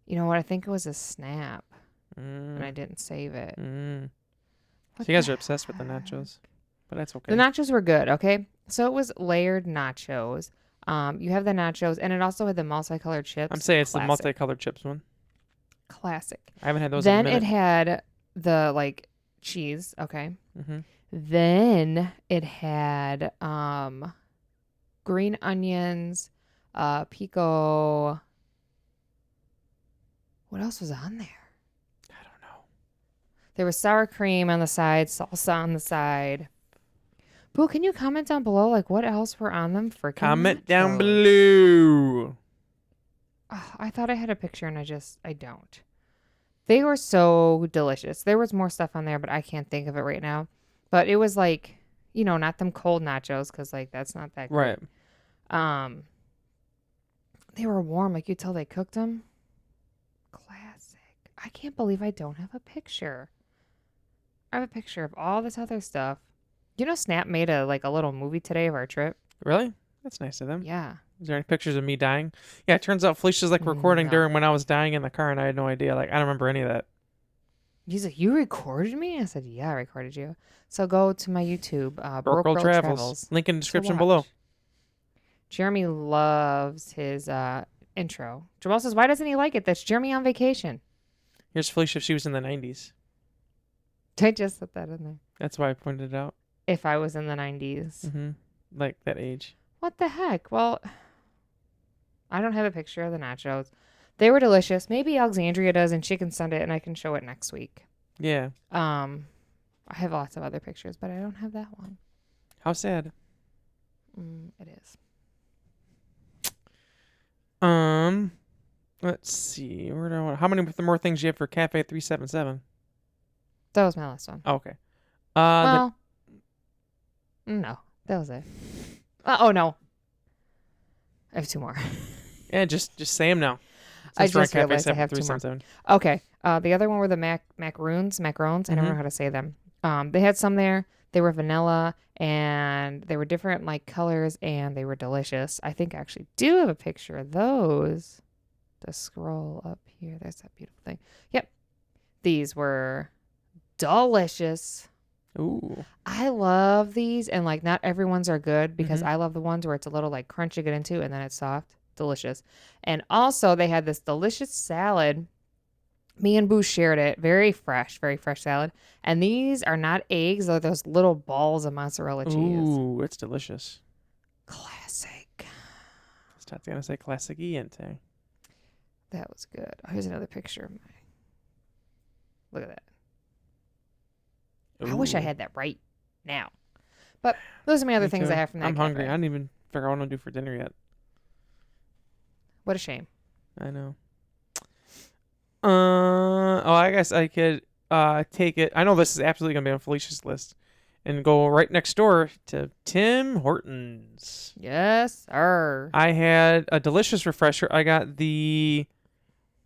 you know what? I think it was a snap. And I didn't save it. So you guys are obsessed with the nachos. But that's okay. The nachos were good, okay? So it was layered nachos. You have the nachos, and it also had the multicolored chips. I'm saying it's the multicolored chips one. Classic. I haven't had those in a minute. Then it had the, cheese, okay? Then it had green onions, pico. What else was on there? I don't know. There was sour cream on the side, salsa on the side. Boo, can you comment down below, what else were on them? Comment down below. Oh, I thought I had a picture, and I don't. They were so delicious. There was more stuff on there, but I can't think of it right now. But it was not them cold nachos, because that's not that good. Right. They were warm. You could tell they cooked them. Classic. I can't believe I don't have a picture. I have a picture of all this other stuff. You know, Snap made a little movie today of our trip. Really? That's nice of them. Yeah. Is there any pictures of me dying? Yeah, it turns out Felicia's recording during when I was dying in the car, and I had no idea. I don't remember any of that. He's like, you recorded me? I said, yeah, I recorded you. So go to my YouTube, Broke Girl Travels. Link in the description below. Jeremy loves his intro. Jamal says, why doesn't he like it? That's Jeremy on vacation. Here's Felicia if she was in the 90s. I just put that in there. That's why I pointed it out. If I was in the 90s. Mm-hmm. Like that age. What the heck? Well, I don't have a picture of the nachos. They were delicious. Maybe Alexandria does, and she can send it, and I can show it next week. Yeah. I have lots of other pictures, but I don't have that one. How sad. It is. Let's see. How many more things do you have for Cafe 377? That was my last one. Oh, okay. No, that was it. Oh no, I have 2 more. Yeah, just say them now. I just realized I have 2 more. Okay. The other one were the macaroons. I don't know how to say them. They had some there. They were vanilla and they were different like colors and they were delicious. I think I actually do have a picture of those. To scroll up here. There's that beautiful thing. Yep. These were delicious. Ooh. I love these, and like not everyone's are good because I love the ones where it's a little like crunchy to get into and then it's soft. Delicious. And also they had this delicious salad. Me and Boo shared it. Very fresh salad. And these are not eggs, they're those little balls of mozzarella cheese. Ooh, it's delicious. Classic. Tatiana say classic Iente. That was good. Oh, here's another picture of my. Look at that. Ooh. I wish I had that right now. But those are my other things I have from that. I'm hungry. I didn't even figure out what I'm going to do for dinner yet. What a shame. I know. I guess I could take it. I know this is absolutely going to be on Felicia's list. And go right next door to Tim Hortons. Yes, sir. I had a delicious refresher. I got the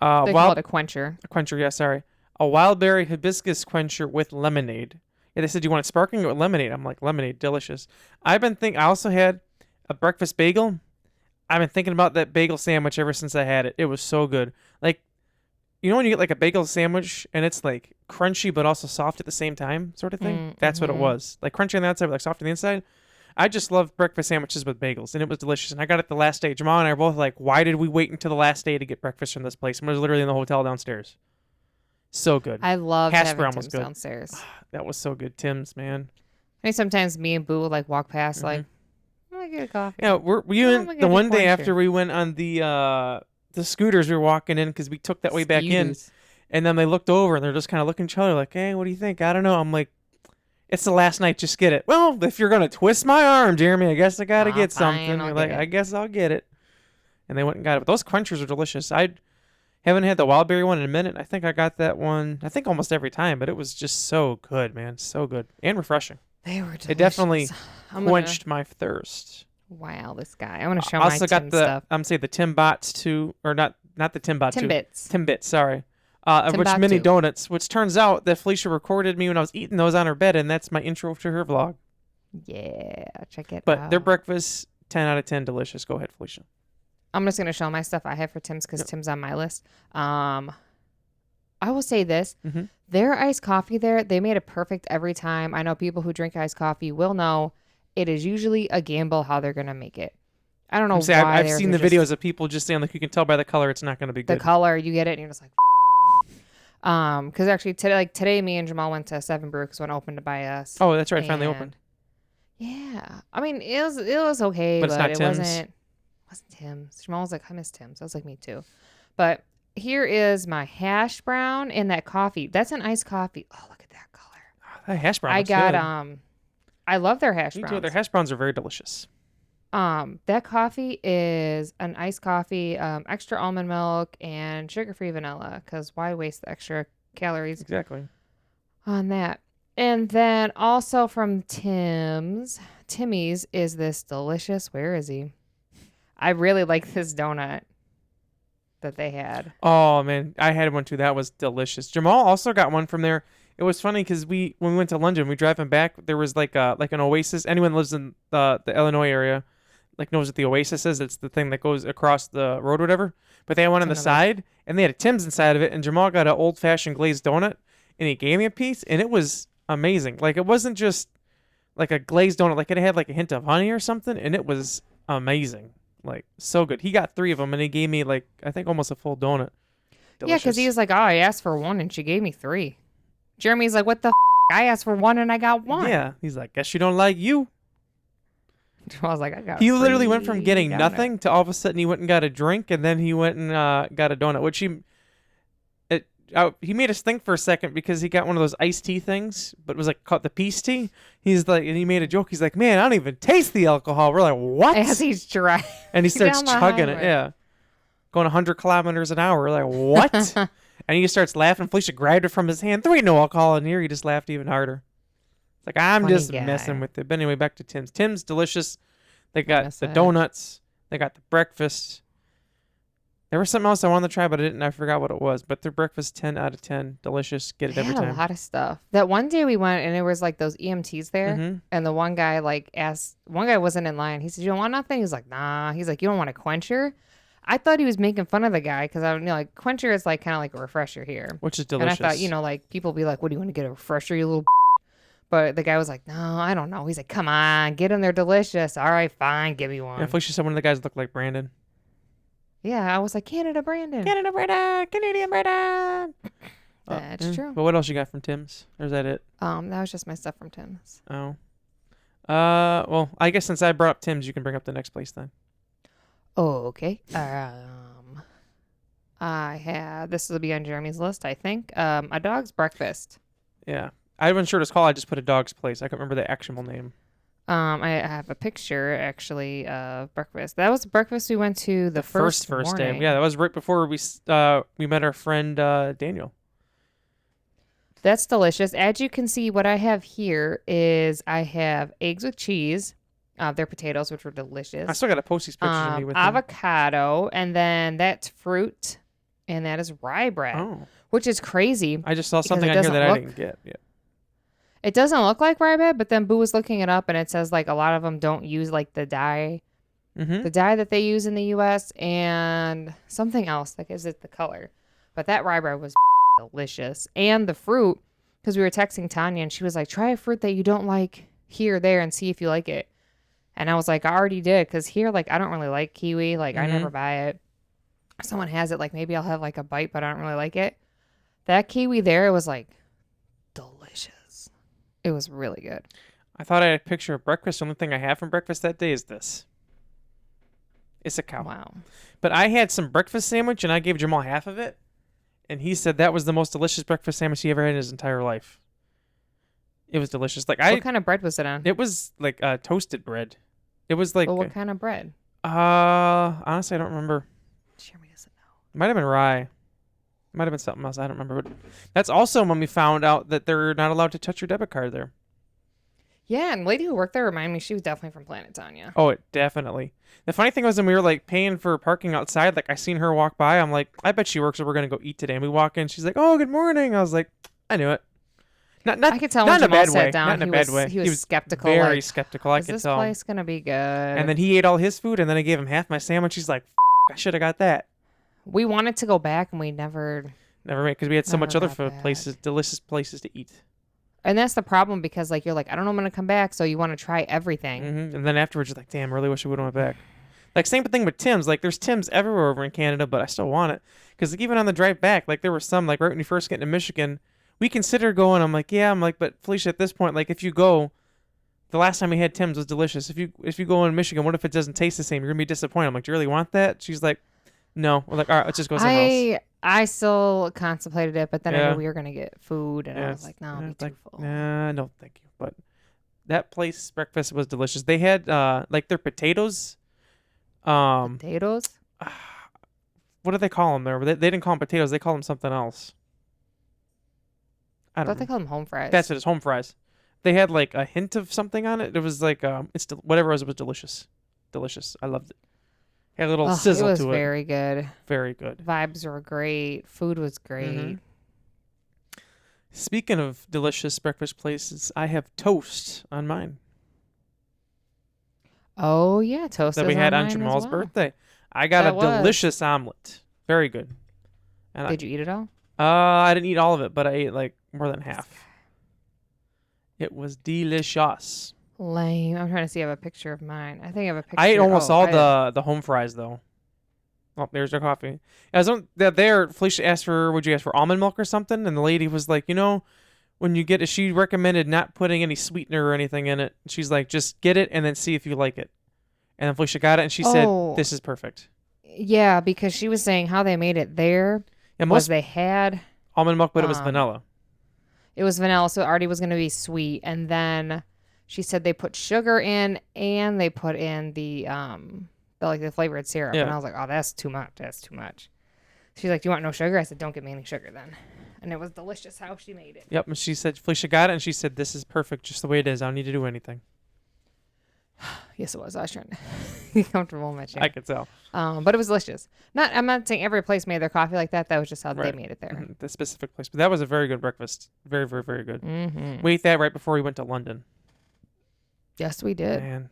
they call it a quencher. A quencher, yeah, sorry. A wild berry hibiscus quencher with lemonade. Yeah, they said, do you want it sparkling or with lemonade? I'm like, lemonade, delicious. I also had a breakfast bagel. I've been thinking about that bagel sandwich ever since I had it. It was so good. Like, you know when you get like a bagel sandwich and it's like crunchy but also soft at the same time sort of thing? That's what it was. Like crunchy on the outside but like soft on the inside. I just love breakfast sandwiches with bagels, and it was delicious. And I got it the last day. Jamal and I are both like, why did we wait until the last day to get breakfast from this place? And it was literally in the hotel downstairs. So good. I love having Tim's downstairs. That was so good. Tim's, man. I mean, sometimes me and Boo will like walk past like, I'm going to get a coffee. Yeah, the one day after we went on the scooters, we were walking in because we took that way back in. And then they looked over and they're just kind of looking at each other like, hey, what do you think? I don't know. I'm like, it's the last night. Just get it. Well, if you're going to twist my arm, Jeremy, I guess I got to get something. We're like, I guess I'll get it. And they went and got it. But those quenchers are delicious. I haven't had the wild berry one in a minute. I think I got that one, I think almost every time. But it was just so good, man. So good. And refreshing. They were delicious. It definitely quenched my thirst. Wow, this guy. I want to show my Tim stuff. I'm going to say the Timbots too, or not the Timbot too. Timbits. Timbits, sorry. Of which mini donuts, which turns out that Felicia recorded me when I was eating those on her bed, and that's my intro to her vlog. Yeah, check it out. But their breakfast, 10 out of 10, delicious. Go ahead, Felicia. I'm just going to show my stuff I have for Tim's because Tim's on my list. I will say this. Their iced coffee there, they made it perfect every time. I know people who drink iced coffee will know it is usually a gamble how they're going to make it. I don't know why. I've seen the videos of people just saying, like, you can tell by the color it's not going to be good. The color, you get it, and you're just like, because actually today, me and Jamal went to Seven Brew because one opened to buy us. Oh, that's right, finally opened. Yeah, I mean it was okay, but it wasn't Tim's. Jamal was like, I miss Tim's. I was like, me too. But here is my hash brown and that coffee. That's an iced coffee. Oh, look at that color. Oh, that hash brown. I got I love their hash browns. Me too. Their hash browns are very delicious. That coffee is an iced coffee, extra almond milk and sugar-free vanilla. Because why waste the extra calories? Exactly. On that, and then also from Timmy's is this delicious. Where is he? I really like this donut that they had. Oh man, I had one too. That was delicious. Jamal also got one from there. It was funny because when we went to London, we driving back. There was like an Oasis. Anyone who lives in the Illinois area, like knows what the Oasis is. It's the thing that goes across the road, or whatever. But they had one on the side, and they had a Tim's inside of it. And Jamal got an old-fashioned glazed donut. and he gave me a piece, and it was amazing. Like, it wasn't just like a glazed donut. Like, it had like a hint of honey or something, and it was amazing. Like, so good. He got 3 of them, and he gave me like, I think almost a full donut. Delicious. Yeah, because he was like, oh, I asked for 1 and she gave me 3. Jeremy's like, what the I asked for 1 and I got 1. Yeah. He's like, guess you don't like you. I was like, I got He literally went from getting nothing to all of a sudden he went and got a drink, and then he went and got a donut, which he made us think for a second because he got one of those iced tea things, but it was like called the peace tea. He's like, and he made a joke. He's like, man, I don't even taste the alcohol. We're like, what? As he's dry. And he starts chugging it. Yeah. Going 100 kilometers an hour. We're like, what? And he starts laughing. Felicia grabbed it from his hand. There ain't no alcohol in here. He just laughed even harder. It's like, I'm Funny just guy. messing with it. But anyway, back to Tim's. Tim's delicious. They got the donuts. They got the breakfast. There was something else I wanted to try, but I forgot what it was. But their breakfast, 10 out of 10. Delicious. Get it every time. A lot of stuff. That one day we went and there was like those EMTs there. Mm-hmm. And the one guy one guy wasn't in line. He said, you don't want nothing? He's like, nah. He's like, you don't want a quencher? I thought he was making fun of the guy because I like quencher is like kind of like a refresher here. Which is delicious. And I thought, like people be like, what do you want to get, a refresher, you little But the guy was like, no, I don't know. He's like, come on, get them. They're delicious. All right, fine. Give me one. Yeah, Felicia said one of the guys looked like Brandon. Yeah, I was like, Canada Brandon. Canada Brandon. Canadian Brandon. That's true. But what else you got from Tim's? Or is that it? That was just my stuff from Tim's. Oh. Well, I guess since I brought up Tim's, you can bring up the next place then. Oh, okay. This will be on Jeremy's list, I think. A dog's breakfast. Yeah. I wasn't sure what it's called. I just put a dog's place. I can't remember the actual name. I have a picture actually of breakfast. That was the breakfast we went to the first day. Yeah, that was right before we met our friend Daniel. That's delicious. As you can see, what I have here is I have eggs with cheese. They're potatoes, which were delicious. I still got to post these pictures of me with avocado, and then that's fruit, and that is rye bread, which is crazy. I just saw something on here that I didn't get. Yeah. It doesn't look like rye bread, but then Boo was looking it up, and it says like a lot of them don't use like the dye, the dye that they use in the U.S. and something else that gives it the color. But that rye bread was delicious, and the fruit, because we were texting Tanya, and she was like, "Try a fruit that you don't like here, there, and see if you like it." And I was like, I already did, because here, like, I don't really like kiwi. Like, I never buy it. If someone has it, like, maybe I'll have, like, a bite, but I don't really like it. That kiwi there, it was, like, delicious. It was really good. I thought I had a picture of breakfast. The only thing I have from breakfast that day is this. It's a cow. Wow. But I had some breakfast sandwich, and I gave Jamal half of it. And he said that was the most delicious breakfast sandwich he ever had in his entire life. It was delicious. Like what kind of bread was it on? It was like toasted bread. It was like. Well, what kind of bread? Honestly, I don't remember. Jeremy doesn't know. It might have been rye. It might have been something else. I don't remember. But that's also when we found out that they're not allowed to touch your debit card there. Yeah, and the lady who worked there reminded me she was definitely from Planet Tanya. Oh, definitely. The funny thing was when we were like paying for parking outside, like I seen her walk by. I'm like, I bet she works, so we're gonna go eat today. And we walk in. She's like, oh, good morning. I was like, I knew it. Not I could tell when Jamal sat down. Not in a bad way. He was skeptical. Very skeptical. I could tell. Is this place gonna be good? And then he ate all his food, and then I gave him half my sandwich. He's like, I should have got that. We wanted to go back, and we never made, because we had so much other places, delicious places to eat. And that's the problem, because like you're like, I don't know when I'm gonna come back, so you want to try everything. Mm-hmm. And then afterwards, you're like, damn, I really wish I would have went back. Like same thing with Tim's. Like there's Tim's everywhere over in Canada, but I still want it, because like, even on the drive back, like there were some, like right when you first get into Michigan. We considered going. I'm like, but Felicia, at this point, like if you go, the last time we had Tim's was delicious. If you go in Michigan, what if it doesn't taste the same? You're gonna be disappointed. I'm like, do you really want that? She's like, no. We're like, all right, let's just go somewhere else. I still contemplated it, but then I knew we were gonna get food, and I was like, no, I'll be too full. Nah, no, thank you. But that place breakfast was delicious. They had like their potatoes. Potatoes? What do they call them there? They didn't call them potatoes. They call them something else. I thought they called them home fries. That's it. It's home fries. They had like a hint of something on it. It was like whatever it was delicious. Delicious. I loved it. Had a little sizzle to it. It was very good. Very good. Vibes were great. Food was great. Mm-hmm. Speaking of delicious breakfast places, I have toast on mine. Oh yeah, toast that we had on Jamal's birthday. I got a delicious omelet. Very good. And did you eat it all? I didn't eat all of it, but I ate like more than half. It was delicious. Lame. I'm trying to see if I have a picture of mine. I think I have a picture. I ate almost all the home fries though. Oh, there's their coffee. Felicia asked for, would you ask for almond milk or something? And the lady was like, when you get it, she recommended not putting any sweetener or anything in it. She's like, just get it and then see if you like it. And then Felicia got it and she said, this is perfect. Yeah, because she was saying how they made it there was they had almond milk, but it was vanilla. It was vanilla, so it already was going to be sweet. And then she said they put sugar in and they put in the flavored syrup. Yeah. And I was like, oh, that's too much. That's too much. She's like, do you want no sugar? I said, don't give me any sugar then. And it was delicious how she made it. Yep. And she said, Felicia got it and she said, this is perfect just the way it is. I don't need to do anything. Yes, it was. I was trying to be comfortable in my chair. I could tell. But it was delicious. I'm not saying every place made their coffee like that. That was just how they made it there. Mm-hmm. The specific place. But that was a very good breakfast. Very, very, very good. Mm-hmm. We ate that right before we went to London. Yes, we did. Man.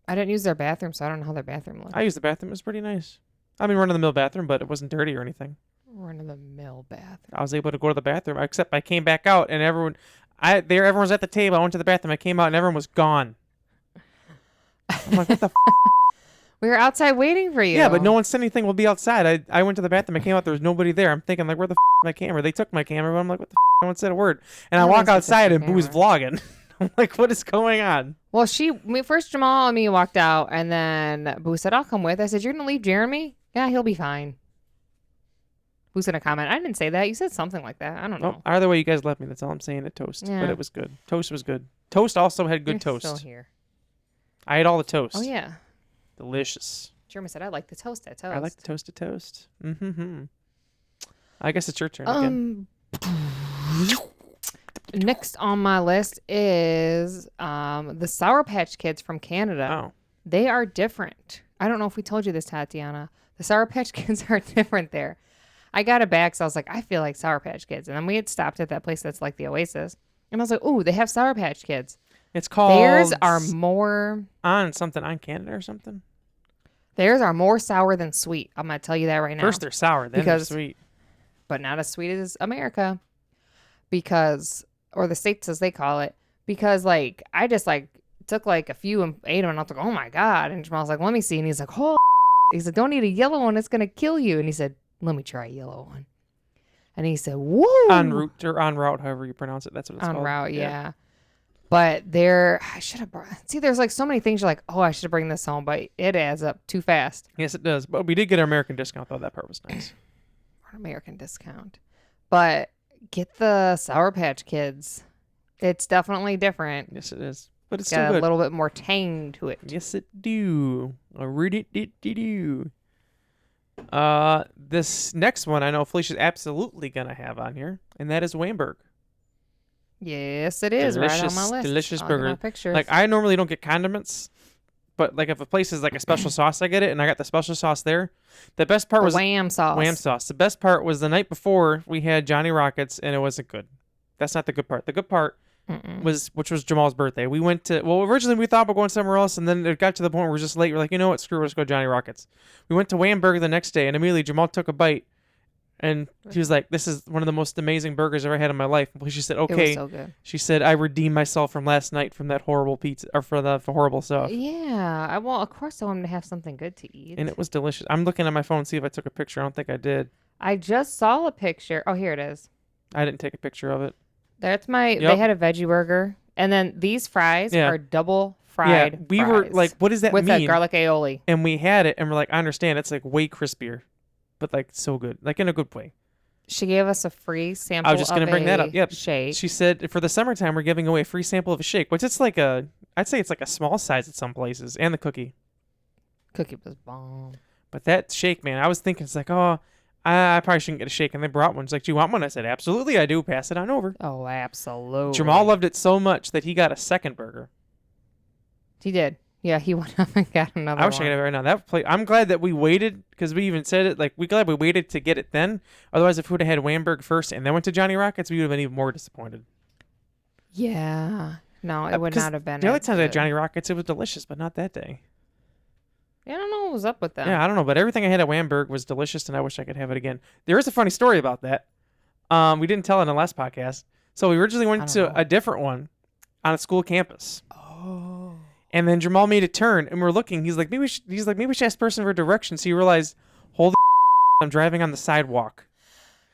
I didn't use their bathroom, so I don't know how their bathroom looked. I used the bathroom. It was pretty nice. I mean, run-of-the-mill bathroom, but it wasn't dirty or anything. Run-of-the-mill bathroom. I was able to go to the bathroom, except I came back out and everyone was at the table. I went to the bathroom. I came out and everyone was gone. I'm like, what the We were outside waiting for you. Yeah, but no one said anything. We'll be outside. I went to the bathroom. I came out. There was nobody there. I'm thinking, like, where the is my camera? They took my camera. But I'm like, what the No one said a word. And I walk outside and Boo's vlogging. I'm like, what is going on? Well, first Jamal and me walked out, and then Boo said, I'll come with. I said, you're going to leave Jeremy? Yeah, he'll be fine. Boo's going to comment. I didn't say that. You said something like that. I don't know. Either way, you guys left me. That's all I'm saying at Toast. Yeah. But it was good. Toast was good. Toast also had good toast. Still here. I ate all the toast. Oh, yeah. Delicious. Jeremy said, I like the toasted toast. I like the toasted toast. Mm-hmm. I guess it's your turn again. Next on my list is the Sour Patch Kids from Canada. Oh. They are different. I don't know if we told you this, Tatiana. The Sour Patch Kids are different there. I got it back, so I was like, I feel like Sour Patch Kids. And then we had stopped at that place that's like the Oasis. And I was like, ooh, they have Sour Patch Kids. It's called... Theirs are more... On Canada or something? Theirs are more sour than sweet. I'm going to tell you that right now. First they're sour, then they're sweet. But not as sweet as America. Or the States as they call it. Because, like, I just, like, took, like, a few and ate them. And I was like, oh, my God. And Jamal's like, let me see. And he's like, oh, he said, don't eat a yellow one. It's going to kill you. And he said, let me try a yellow one. And he said, whoa. En route, however you pronounce it. That's what it's called. En route, yeah. But I should have brought... See, there's like so many things you're like, oh, I should bring this home, but it adds up too fast. Yes, it does. But we did get our American discount, though. That part was nice. American discount. But get the Sour Patch Kids. It's definitely different. Yes, it is. But it's got still good. A little bit more tang to it. Yes, it do. I read it do. This next one I know Felicia's absolutely going to have on here, and that is Wamberg. Yes, it is. Right on my list. Delicious burger. Pictures. Like, I normally don't get condiments, but like if a place is like a special sauce, I get it, and I got the special sauce there. The best part was wham sauce. Wham sauce. The best part was the night before we had Johnny Rockets, and it wasn't good. That's not the good part. The good part which was Jamal's birthday. We went to, originally we thought we were going somewhere else, and then it got to the point where we were just late. We're like, you know what, screw it, let's go to Johnny Rockets. We went to Wamberg the next day, and immediately Jamal took a bite, and he was like, this is one of the most amazing burgers I've ever had in my life. She said, okay. It was so good. She said, I redeemed myself from last night from that horrible pizza, or for the horrible stuff. Yeah. Well, of course I wanted to have something good to eat. And it was delicious. I'm looking at my phone to see if I took a picture. I don't think I did. I just saw a picture. Oh, here it is. I didn't take a picture of it. That's they had a veggie burger. And then these fries are double fried. Yeah, we were like, what does that mean? With a garlic aioli. And we had it, and we're like, I understand. It's like way crispier, but like so good, like in a good way. She gave us a free sample. I was just going to bring that up. Yep. Shake. She said for the summertime, we're giving away a free sample of a shake, which it's like I'd say it's like a small size at some places, and the cookie. Cookie was bomb. But that shake, man, I was thinking, it's like, oh, I probably shouldn't get a shake. And they brought one. She's like, do you want one? I said, absolutely, I do. Pass it on over. Oh, absolutely. Jamal loved it so much that he got a second burger. He did. Yeah, he went up and got another one. I wish I could have it right now. I'm glad that we waited, because we even said it, like, we're glad we waited to get it then. Otherwise, if we would have had Wamberg first and then went to Johnny Rockets, we would have been even more disappointed. Yeah. No, it would not have been. The other time I had Johnny Rockets, it was delicious, but not that day. Yeah, I don't know what was up with that. Yeah, I don't know, but everything I had at Wamberg was delicious, and I wish I could have it again. There is a funny story about that. We didn't tell it in the last podcast. So we originally went to a different one on a school campus. Oh. And then Jamal made a turn, and we're looking. He's like, maybe we should ask the person for directions. So you realize, holy I'm driving on the sidewalk.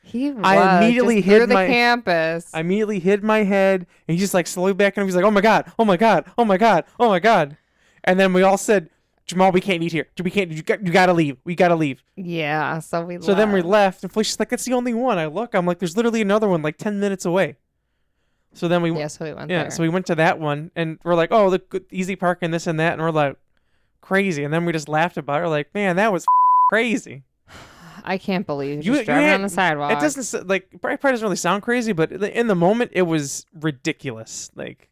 He was I immediately hid hid the campus. I immediately hid my head, and he's just like slowly backing up. He's like, oh my god, oh my god, oh my god, oh my god. And then we all said, Jamal, we can't eat here. We can't. You gotta leave. We gotta leave. Yeah. So we. So then we left, and Felicia's like, that's the only one. I look. I'm like, there's literally another one like 10 minutes away. So then we. Yeah. So we went there. So we went to that one, and we're like, oh, the good, easy parking, this and that, and we're like, crazy. And then we just laughed about it. We're like, man, that was crazy. I can't believe you just driving on the sidewalk. It doesn't like probably doesn't really sound crazy, but in the moment it was ridiculous. Like,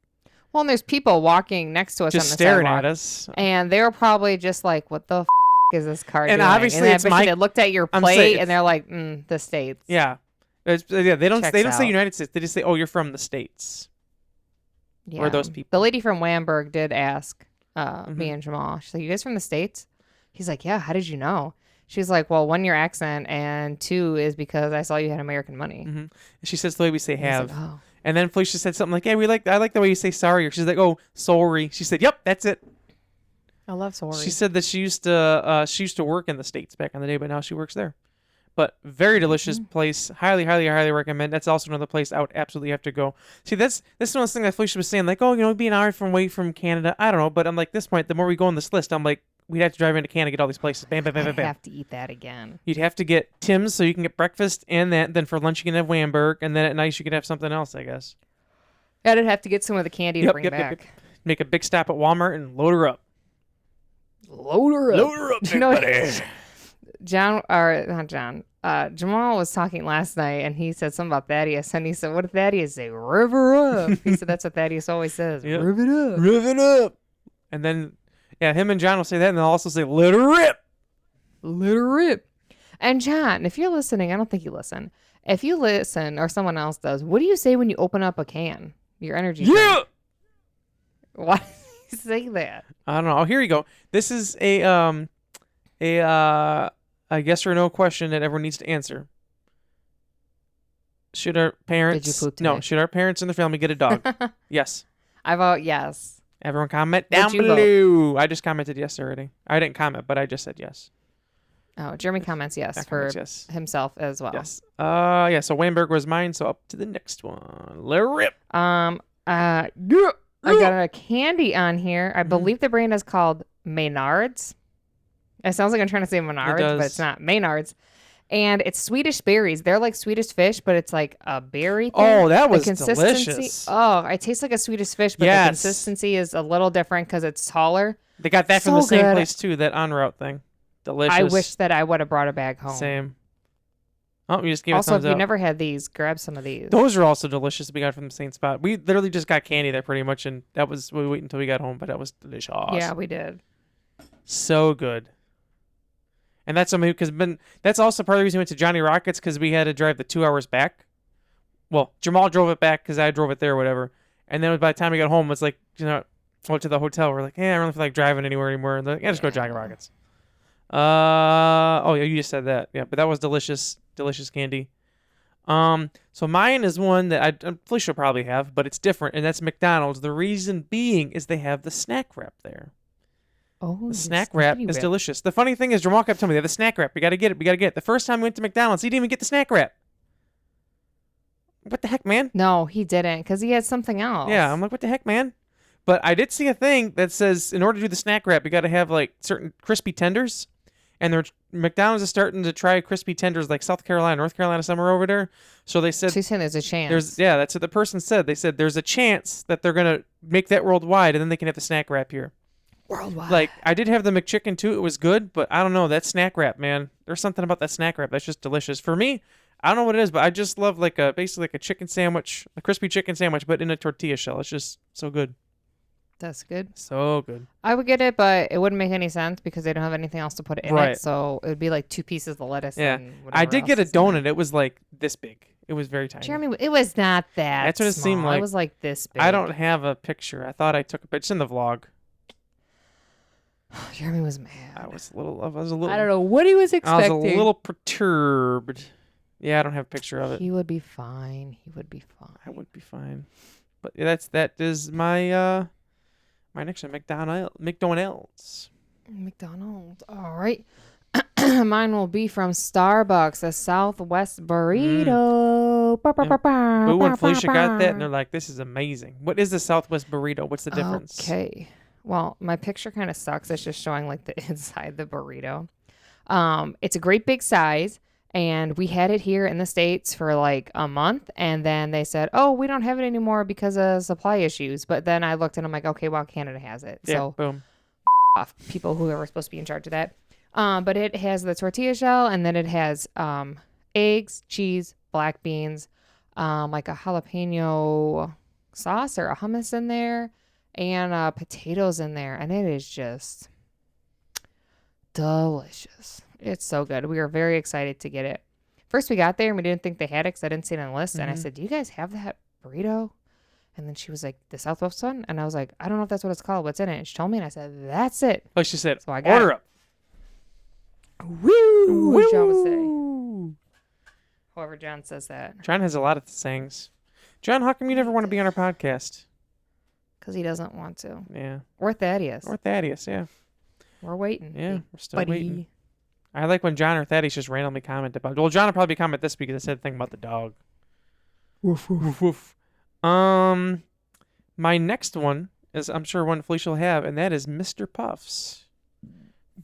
well, and there's people walking next to us just on the staring sidewalk, at us, and they were probably just like, "What the is this car doing?" And obviously, and it's they looked at your plate and they're like, "The States." Yeah, yeah. They don't Checks say out. United States. They just say, "Oh, you're from the States." Yeah. Or those people. The lady from Wamberg did ask me and Jamal. She's like, "You guys from the States?" He's like, "Yeah." How did you know? She's like, well, 1, your accent, and 2 is because I saw you had American money. Mm-hmm. And she says the way we say have. Like, oh. And then Felicia said something like, "Yeah, I like the way you say sorry." Or she's like, "Oh, sorry." She said, "Yep, that's it." I love sorry. She said that she used to work in the States back in the day, but now she works there. But very delicious place. Highly, highly, highly recommend. That's also another place I would absolutely have to go. See, this is one of those things that Felicia was saying, like, oh, it'd be an hour away from Canada. I don't know, but I'm like, this point, the more we go on this list, I'm like, we'd have to drive into Canada to get all these places. Bam, bam, bam, bam, bam. I have to eat that again. You'd have to get Tim's so you can get breakfast and that. Then for lunch you can have Wamberg, and then at night you could have something else, I guess. I'd have to get some of the candy to bring back. Yep. Make a big stop at Walmart and load her up. Load her up. Load her up, big buddy. Jamal was talking last night, and he said something about Thaddeus, and he said, what did Thaddeus say? Rev her up. He said that's what Thaddeus always says. Yep. Rev it up. Rev it up. And then, yeah, him and John will say that, and they'll also say, let her rip. Let her rip. And John, if you're listening, I don't think you listen. If you listen, or someone else does, what do you say when you open up a can? Your energy drink? Yeah. Why do you say that? I don't know. Oh, here you go. This is a yes or no question that everyone needs to answer. Should our parents should our parents and their family get a dog? Yes. I vote yes. Everyone comment down below. I just commented yes already. I didn't comment, but I just said yes. Oh, Jeremy comments yes for himself as well. Yes. Yeah, so Wamberg was mine, so up to the next one. Let rip. I got a candy on here. I believe the brand is called Maynard's. It sounds like I'm trying to say Menards, but it's not. Maynard's. And it's Swedish berries. They're like Swedish fish, but it's like a berry thing. Oh, that was consistency, delicious. Oh, it tastes like a Swedish fish, but the consistency is a little different because it's taller. They got that from the same place, too, that en route thing. Delicious. I wish that I would have brought a bag home. Same. Oh, you just gave it also, thumbs if you up. never had these, grab some of these. Those are also delicious. We got from the same spot. We literally just got candy there pretty much, and we waited until we got home, but that was delicious. Yeah, we did. So good. And that's something because that's also part of the reason we went to Johnny Rockets because we had to drive the 2 hours back. Well, Jamal drove it back because I drove it there or whatever. And then by the time we got home, it's like, went to the hotel. We're like, I don't feel like driving anywhere anymore. And they're like, just go to Johnny Rockets. Oh yeah, you just said that. Yeah, but that was delicious candy. So mine is one that Felicia will probably have, but it's different, and that's McDonald's. The reason being is they have the snack wrap there. Oh, the snack wrap is delicious. The funny thing is, Jamal kept telling me, they have the snack wrap. We got to get it. The first time we went to McDonald's, he didn't even get the snack wrap. What the heck, man? No, he didn't, because he had something else. Yeah, I'm like, what the heck, man? But I did see a thing that says, in order to do the snack wrap, you got to have like certain crispy tenders. And McDonald's is starting to try crispy tenders like South Carolina, North Carolina, somewhere over there. So they said... So you're saying there's a chance. That's what the person said. They said there's a chance that they're going to make that worldwide, and then they can have the snack wrap here. Worldwide. Like, I did have the McChicken, too. It was good, but I don't know. That snack wrap, man. There's something about that snack wrap that's just delicious. For me, I don't know what it is, but I just love basically like a chicken sandwich, a crispy chicken sandwich, but in a tortilla shell. It's just so good. That's good. So good. I would get it, but it wouldn't make any sense because they don't have anything else to put in it. So it would be like 2 pieces of lettuce. Yeah. And I did get a donut. It was like this big. It was very tiny. Jeremy, it was not that. That's what it seemed like. It was like this big. I don't have a picture. I thought I took a picture. It's in the vlog. Jeremy was mad. I was a little. I don't know what he was expecting. I was a little perturbed. Yeah, I don't have a picture of it. He would be fine. He would be fine. I would be fine. But that is my my next one, McDonald's. McDonald's. All right. Mine will be from Starbucks, a Southwest burrito. Boo and Felicia got that, and they're like, "This is amazing." What is the Southwest burrito? What's the difference? Okay. Well, my picture kind of sucks. It's just showing like the inside the burrito. It's a great big size, and we had it here in the States for like a month, and then they said, "Oh, we don't have it anymore because of supply issues." But then I looked and I'm like, "Okay, well, Canada has it." Yeah, so boom. Off people who are supposed to be in charge of that. But it has the tortilla shell, and then it has eggs, cheese, black beans, like a jalapeno sauce or a hummus in there, and potatoes in there, and it is just delicious. It's so good. We were very excited to get it. First we got there and we didn't think they had it because I didn't see it on the list. And I said, "Do you guys have that burrito?" And then she was like, "The Southwest one?" And I was like, "I don't know if that's what it's called. What's in it?" And she told me, and I said, "That's it." Like she said, So I got order it. up. Woo! As John would say. However John says that. John has a lot of sayings. John, how come you never want to be on our podcast? Because he doesn't want to. Yeah. Or Thaddeus. Or Thaddeus, yeah. We're waiting. Yeah, we're still buddy. waiting. I like when John or Thaddeus just randomly comment about. Well, John will probably comment this because I said the thing about the dog. Woof woof woof. My next one is, I'm sure, one Felicia will have, and that is Mr. Puffs.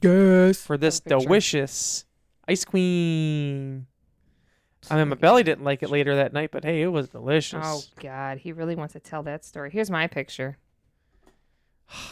Yes. For this delicious ice cream. I mean, my belly didn't like it later that night, but hey, it was delicious. Oh God, he really wants to tell that story. Here's my picture.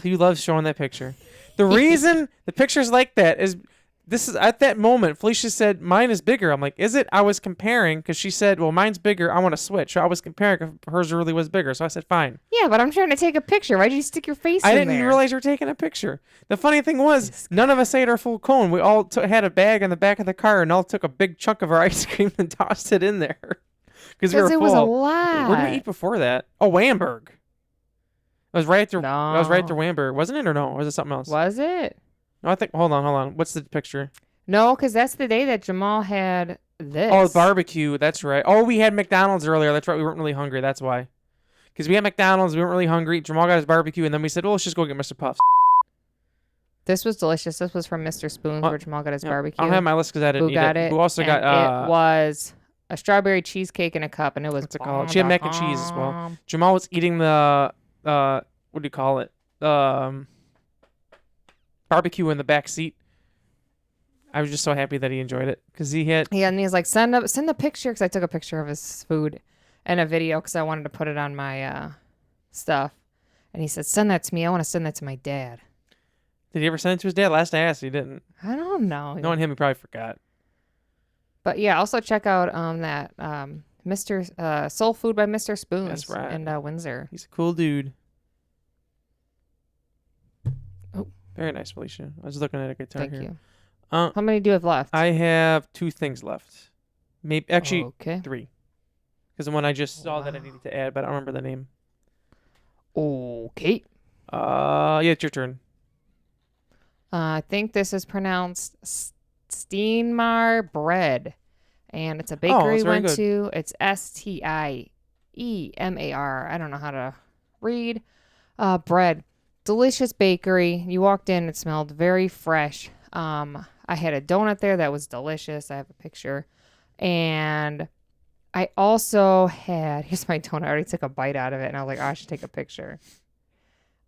You love showing that picture. The reason the picture's like that is this is at that moment, Felicia said, "Mine is bigger." I'm like, "Is it?" I was comparing because she said, "Well, mine's bigger. I want to switch." So I was comparing if hers really was bigger. So I said, "Fine." Yeah, but I'm trying to take a picture. Why'd you stick your face in I there? didn't realize you were taking a picture. The funny thing was, none of us ate our full cone. We all had a bag in the back of the car and all took a big chunk of our ice cream and tossed it in there. Because we were full. It was a lot. Where did we eat before that? Oh, Wamberg. It was right after. No. I was right after Wamberg, wasn't it, or no? Or was it something else? Was it? No, I think. Hold on. What's the picture? No, because that's the day that Jamal had this. Oh, barbecue. That's right. Oh, we had McDonald's earlier. That's right. We weren't really hungry. That's why. Because we had McDonald's, we weren't really hungry. Jamal got his barbecue, and then we said, "Well, let's just go get Mr. Puffs." This was delicious. This was from Mr. Spoon's, where Jamal got his barbecue. I don't have my list because I didn't Who eat got it. it? Who also got? It was a strawberry cheesecake in a cup, and it was. What's it called? She had mac and cheese as well. Jamal was eating the what do you call it? Barbecue in the back seat. I was just so happy that he enjoyed it because he had. Yeah, and he's like, send the picture, because I took a picture of his food and a video because I wanted to put it on my stuff. And he said, "Send that to me. I want to send that to my dad." Did he ever send it to his dad? Last I asked, he didn't. I don't know. Knowing him, he probably forgot. But yeah, also check out that Mr. Soul Food by Mr. Spoons. That's right. In Windsor. He's a cool dude. Oh, very nice, Felicia. I was looking at a guitar here. Thank you. How many do you have left? I have 2 things left. Maybe actually 3. Because the one I just saw that I needed to add, but I don't remember the name. Okay. Yeah, it's your turn. I think this is pronounced Steenmar bread, and it's a bakery we went to. It's Stieemar. I don't know how to read. Bread, delicious bakery. You walked in, it smelled very fresh. I had a donut there that was delicious. I have a picture, and I also had, here's my donut. I already took a bite out of it, and I was like, oh, I should take a picture.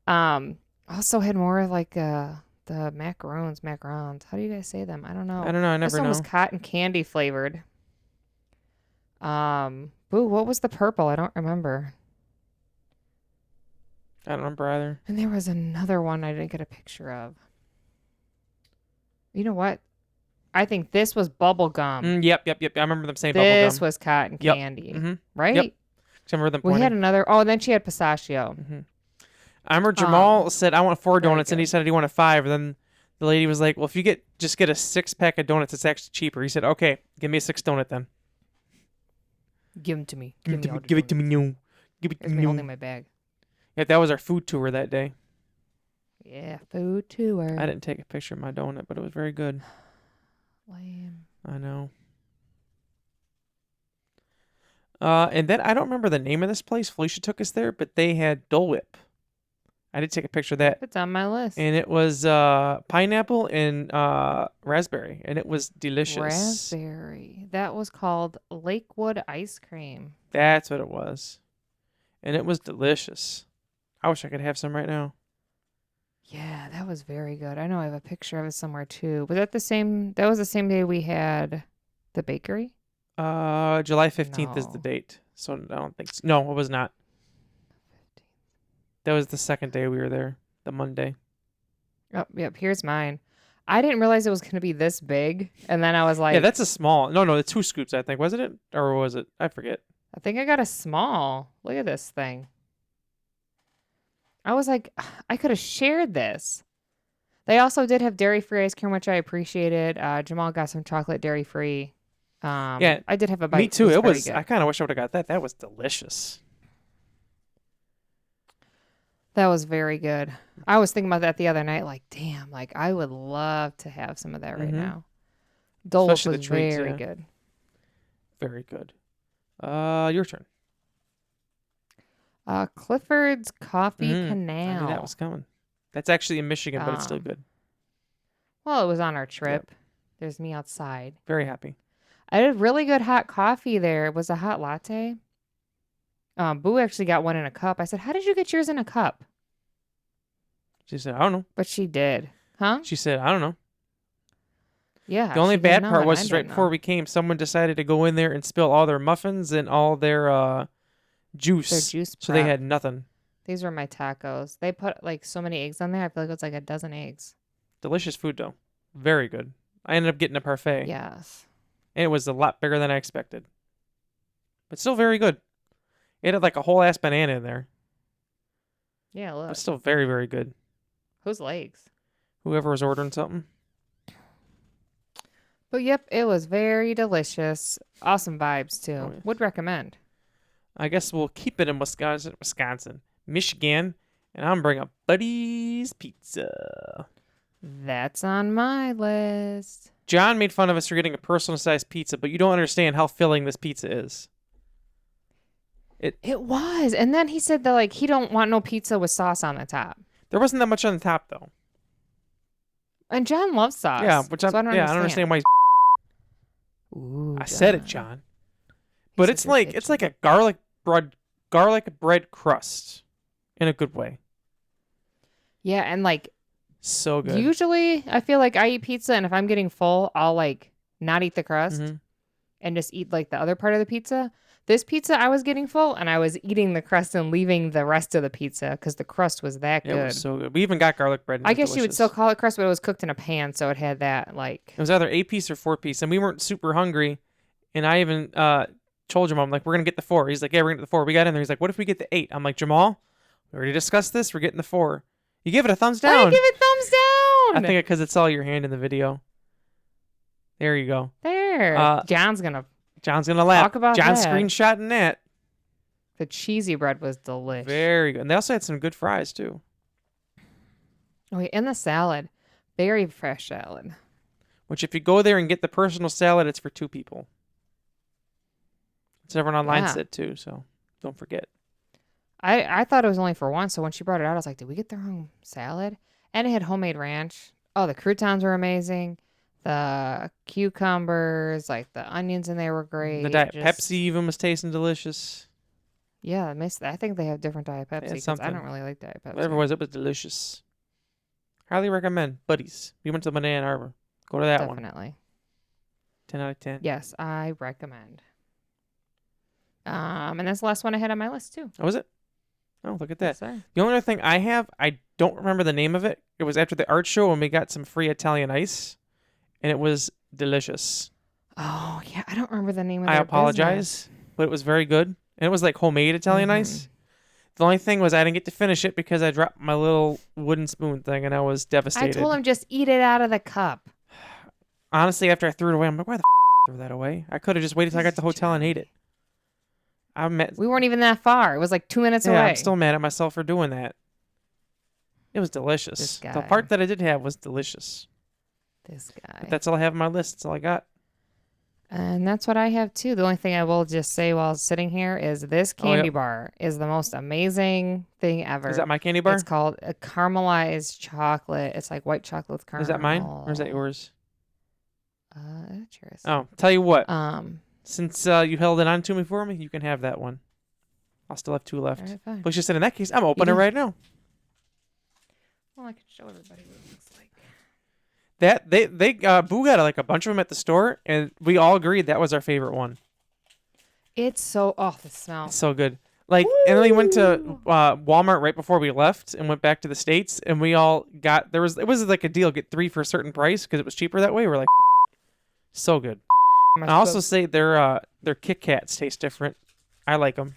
Also had more of like the macarons. How do you guys say them? I don't know. I never know. This one was cotton candy flavored. Boo, what was the purple? I don't remember. I don't remember either. And there was another one I didn't get a picture of. You know what? I think this was bubble gum. Yep. I remember them saying bubble gum. This was cotton candy. Right? Yep. I remember them pointing. We had another. Oh, then she had pistachio. I remember Jamal said, "I want 4 donuts," and he said he wanted 5. And then the lady was like, "Well, if you just get a 6-pack of donuts, it's actually cheaper." He said, "Okay, give me a 6 donut then." Give them to me. Give it to me new. Give it to me. Holding my bag. Yeah, that was our food tour that day. Yeah, food tour. I didn't take a picture of my donut, but it was very good. Lame. I know. And then I don't remember the name of this place. Felicia took us there, but they had Dole Whip. I did take a picture of that. It's on my list. And it was pineapple and raspberry, and it was delicious. Raspberry. That was called Lakewood ice cream. That's what it was. And it was delicious. I wish I could have some right now. Yeah, that was very good. I know I have a picture of it somewhere too. Was that the same? That was the same day we had the bakery? July 15th is the No. date. So I don't think so. No, it was not. That was the second day we were there, the Monday. Oh, yep. Here's mine. I didn't realize it was going to be this big. And then I was like, Yeah, that's a small. No, the 2 scoops, I think. Wasn't it? Or was it? I forget. I think I got a small. Look at this thing. I was like, I could have shared this. They also did have dairy-free ice cream, which I appreciated. Jamal got some chocolate dairy-free. Yeah, I did have a bite. Me too. It was. I kind of wish I would have got that. That was delicious. That was very good. I was thinking about that the other night. Like, damn, like I would love to have some of that right now. Dole Whip Especially was the treats, very yeah. good. Very good. Your turn. Clifford's Coffee I Canal. knew that was coming. That's actually in Michigan, but it's still good. Well, it was on our trip. There's me outside. Very happy. I had really good hot coffee there. It was a hot latte. Boo actually got one in a cup. I said, "How did you get yours in a cup?" She said, I don't know. But she did. Huh? She said, I don't know. Yeah. The only she didn't bad know, part and was I just right didn't before know. we came, someone decided to go in there and spill all their muffins and all their juice. Their juice So they prep. had nothing. These were my tacos. They put like so many eggs on there. I feel like it's like a dozen eggs. Delicious food, though. Very good. I ended up getting a parfait. Yes. And it was a lot bigger than I expected. But still very good. It had like a whole ass banana in there. Yeah, look. But still very, very good. Whose legs? Whoever was ordering something. But yep, it was very delicious. Awesome vibes too. Oh, yeah. Would recommend. I guess we'll keep it in Wisconsin, Michigan, and I'm bringing Buddy's Pizza. That's on my list. John made fun of us for getting a personal-sized pizza, but you don't understand how filling this pizza is. It was. And then he said that like he don't want no pizza with sauce on the top. There wasn't that much on the top, though. And John loves sauce. Yeah, which so I don't I don't understand why. Ooh, I said it, John. But it's like a garlic bread crust, in a good way. Yeah, and like So good. usually I feel like I eat pizza, and if I'm getting full, I'll like not eat the crust and just eat like the other part of the pizza. This pizza, I was getting full, and I was eating the crust and leaving the rest of the pizza because the crust was that good. It was so good. We even got garlic bread. And I it was guess you would delicious. still call it crust, but it was cooked in a pan, so it had that like. It was either 8-piece or 4-piece, and we weren't super hungry. And I even told Jamal, I'm like, we're gonna get the 4. He's like, yeah, we're gonna get the 4. We got in there. He's like, what if we get the 8? I'm like, Jamal, we already discussed this. We're getting the 4. You give it a thumbs down. Why give it thumbs down? I think because it's all your hand in the video. There you go. There. John's gonna laugh. Talk about John's that. screenshotting that. The cheesy bread was delicious. Very good. And they also had some good fries too. Oh, yeah, and the salad. Very fresh salad. Which if you go there and get the personal salad, it's for 2 people. It's everyone online Yeah. said too, so don't forget. I thought it was only for one, so when she brought it out, I was like, did we get the wrong salad? And it had homemade ranch. Oh, the croutons were amazing. The cucumbers, like the onions in there were great. The Diet Pepsi even was tasting delicious. Yeah, I think they have different Diet Pepsi because I something. don't really like Diet Pepsi. Whatever it was delicious. Highly recommend. Buddies. We went to Banana Arbor. Go to that one. Definitely. 10 out of 10. Yes, I recommend. And that's the last one I had on my list too. Oh, was it? Oh, look at that. Yes, sir. The only other thing I have, I don't remember the name of it. It was after the art show when we got some free Italian ice, and it was delicious. Oh yeah, I don't remember the name of I their apologize, business. but it was very good. And it was like homemade Italian ice. The only thing was I didn't get to finish it because I dropped my little wooden spoon thing, and I was I devastated. told him just eat it out of the cup. Honestly, after I threw it away, I'm like, why the threw that away? I could have just waited till I got to the hotel and ate it. I'm mad. We weren't even that far. It was like 2 minutes away. I'm still mad at myself for doing that. It was delicious. This The guy. part that I did have was delicious. This guy. But that's all I have on my list. That's all I got. And that's what I have too. The only thing I will just say while sitting here is this candy bar is the most amazing thing ever. Is that my candy bar? It's called a caramelized chocolate. It's like white chocolate with caramel. Is that mine or is that yours? That's yours. Oh, tell you what. Since you held it on to me for me, you can have that one. I'll still have 2 left. All right, fine. But just said in that case, I'm opening it right now. Well, I can show everybody what it looks like. That they Boo got like a bunch of them at the store, and we all agreed that was our favorite one. It's so the smell. It's so good. Like, and then we went to Walmart right before we left, and went back to the States, and we all got it was like a deal, get 3 for a certain price because it was cheaper that way. We're like, so good. And I also say their Kit Kats taste different. I like them.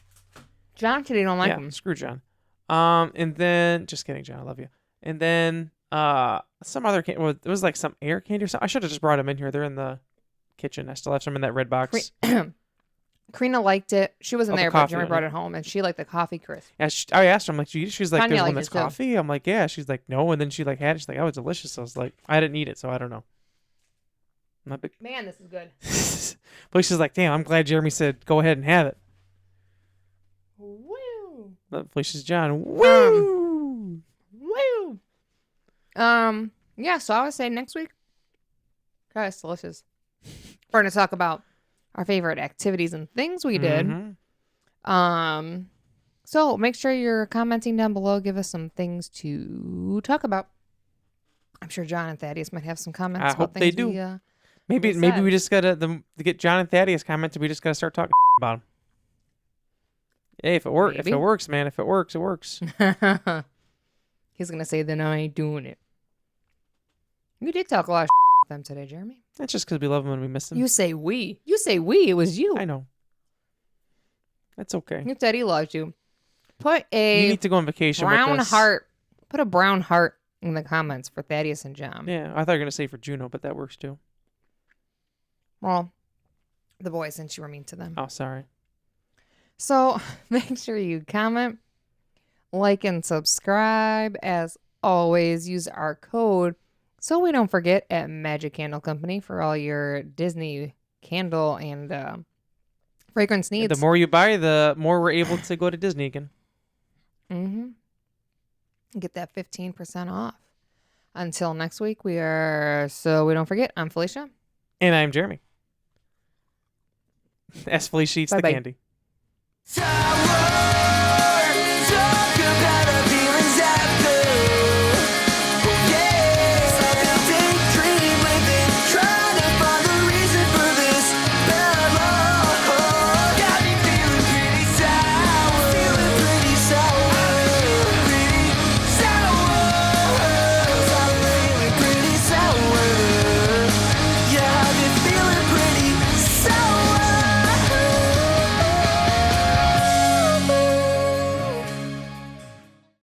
John said he don't like them. Screw John. And then just kidding, John. I love you. And then some other candy. Well, it was like some air candy or something. I should have just brought them in here. They're in the kitchen. I still have some in that red box. Karina liked it. She wasn't there, but Jeremy brought it home, and she liked the coffee crisp. Yeah, I asked her. I'm like, she's like, Tanya there's one that's coffee. I'm like, yeah. She's like, no. And then she like had it. She's like, oh, it's delicious. I was like, I didn't eat it, so I don't know. Man, this is good. Felicia's like, damn, I'm glad Jeremy said go ahead and have it. Woo! Felicia's John. Woo! Woo! Yeah, so I would say next week, guys, it's delicious. We're going to talk about our favorite activities and things we did. Mm-hmm. So make sure you're commenting down below. Give us some things to talk about. I'm sure John and Thaddeus might have some comments. I hope they do. Maybe we just gotta to get John and Thaddeus commented. We just gotta start talking about them. Hey, if it works, man. If it works, it works. He's gonna say, then I ain't doing it. You did talk a lot of with them today, Jeremy. That's just because we love them and we miss them. You say we. You say we. It was you. I know. That's okay. You said he loves you. You need to go on vacation brown with us. heart. Put a brown heart in the comments for Thaddeus and John. Yeah, I thought you were gonna say for Juno, but that works too. Well, the boys, since you were mean to them. Oh, sorry. So make sure you comment, like, and subscribe. As always, use our code so we don't forget at Magic Candle Company for all your Disney candle and fragrance needs. The more you buy, the more we're able to go to Disney again. Mm-hmm. Get that 15% off. Until next week, we are So We Don't Forget. I'm Felicia. And I'm Jeremy. As Felicia eats the candy.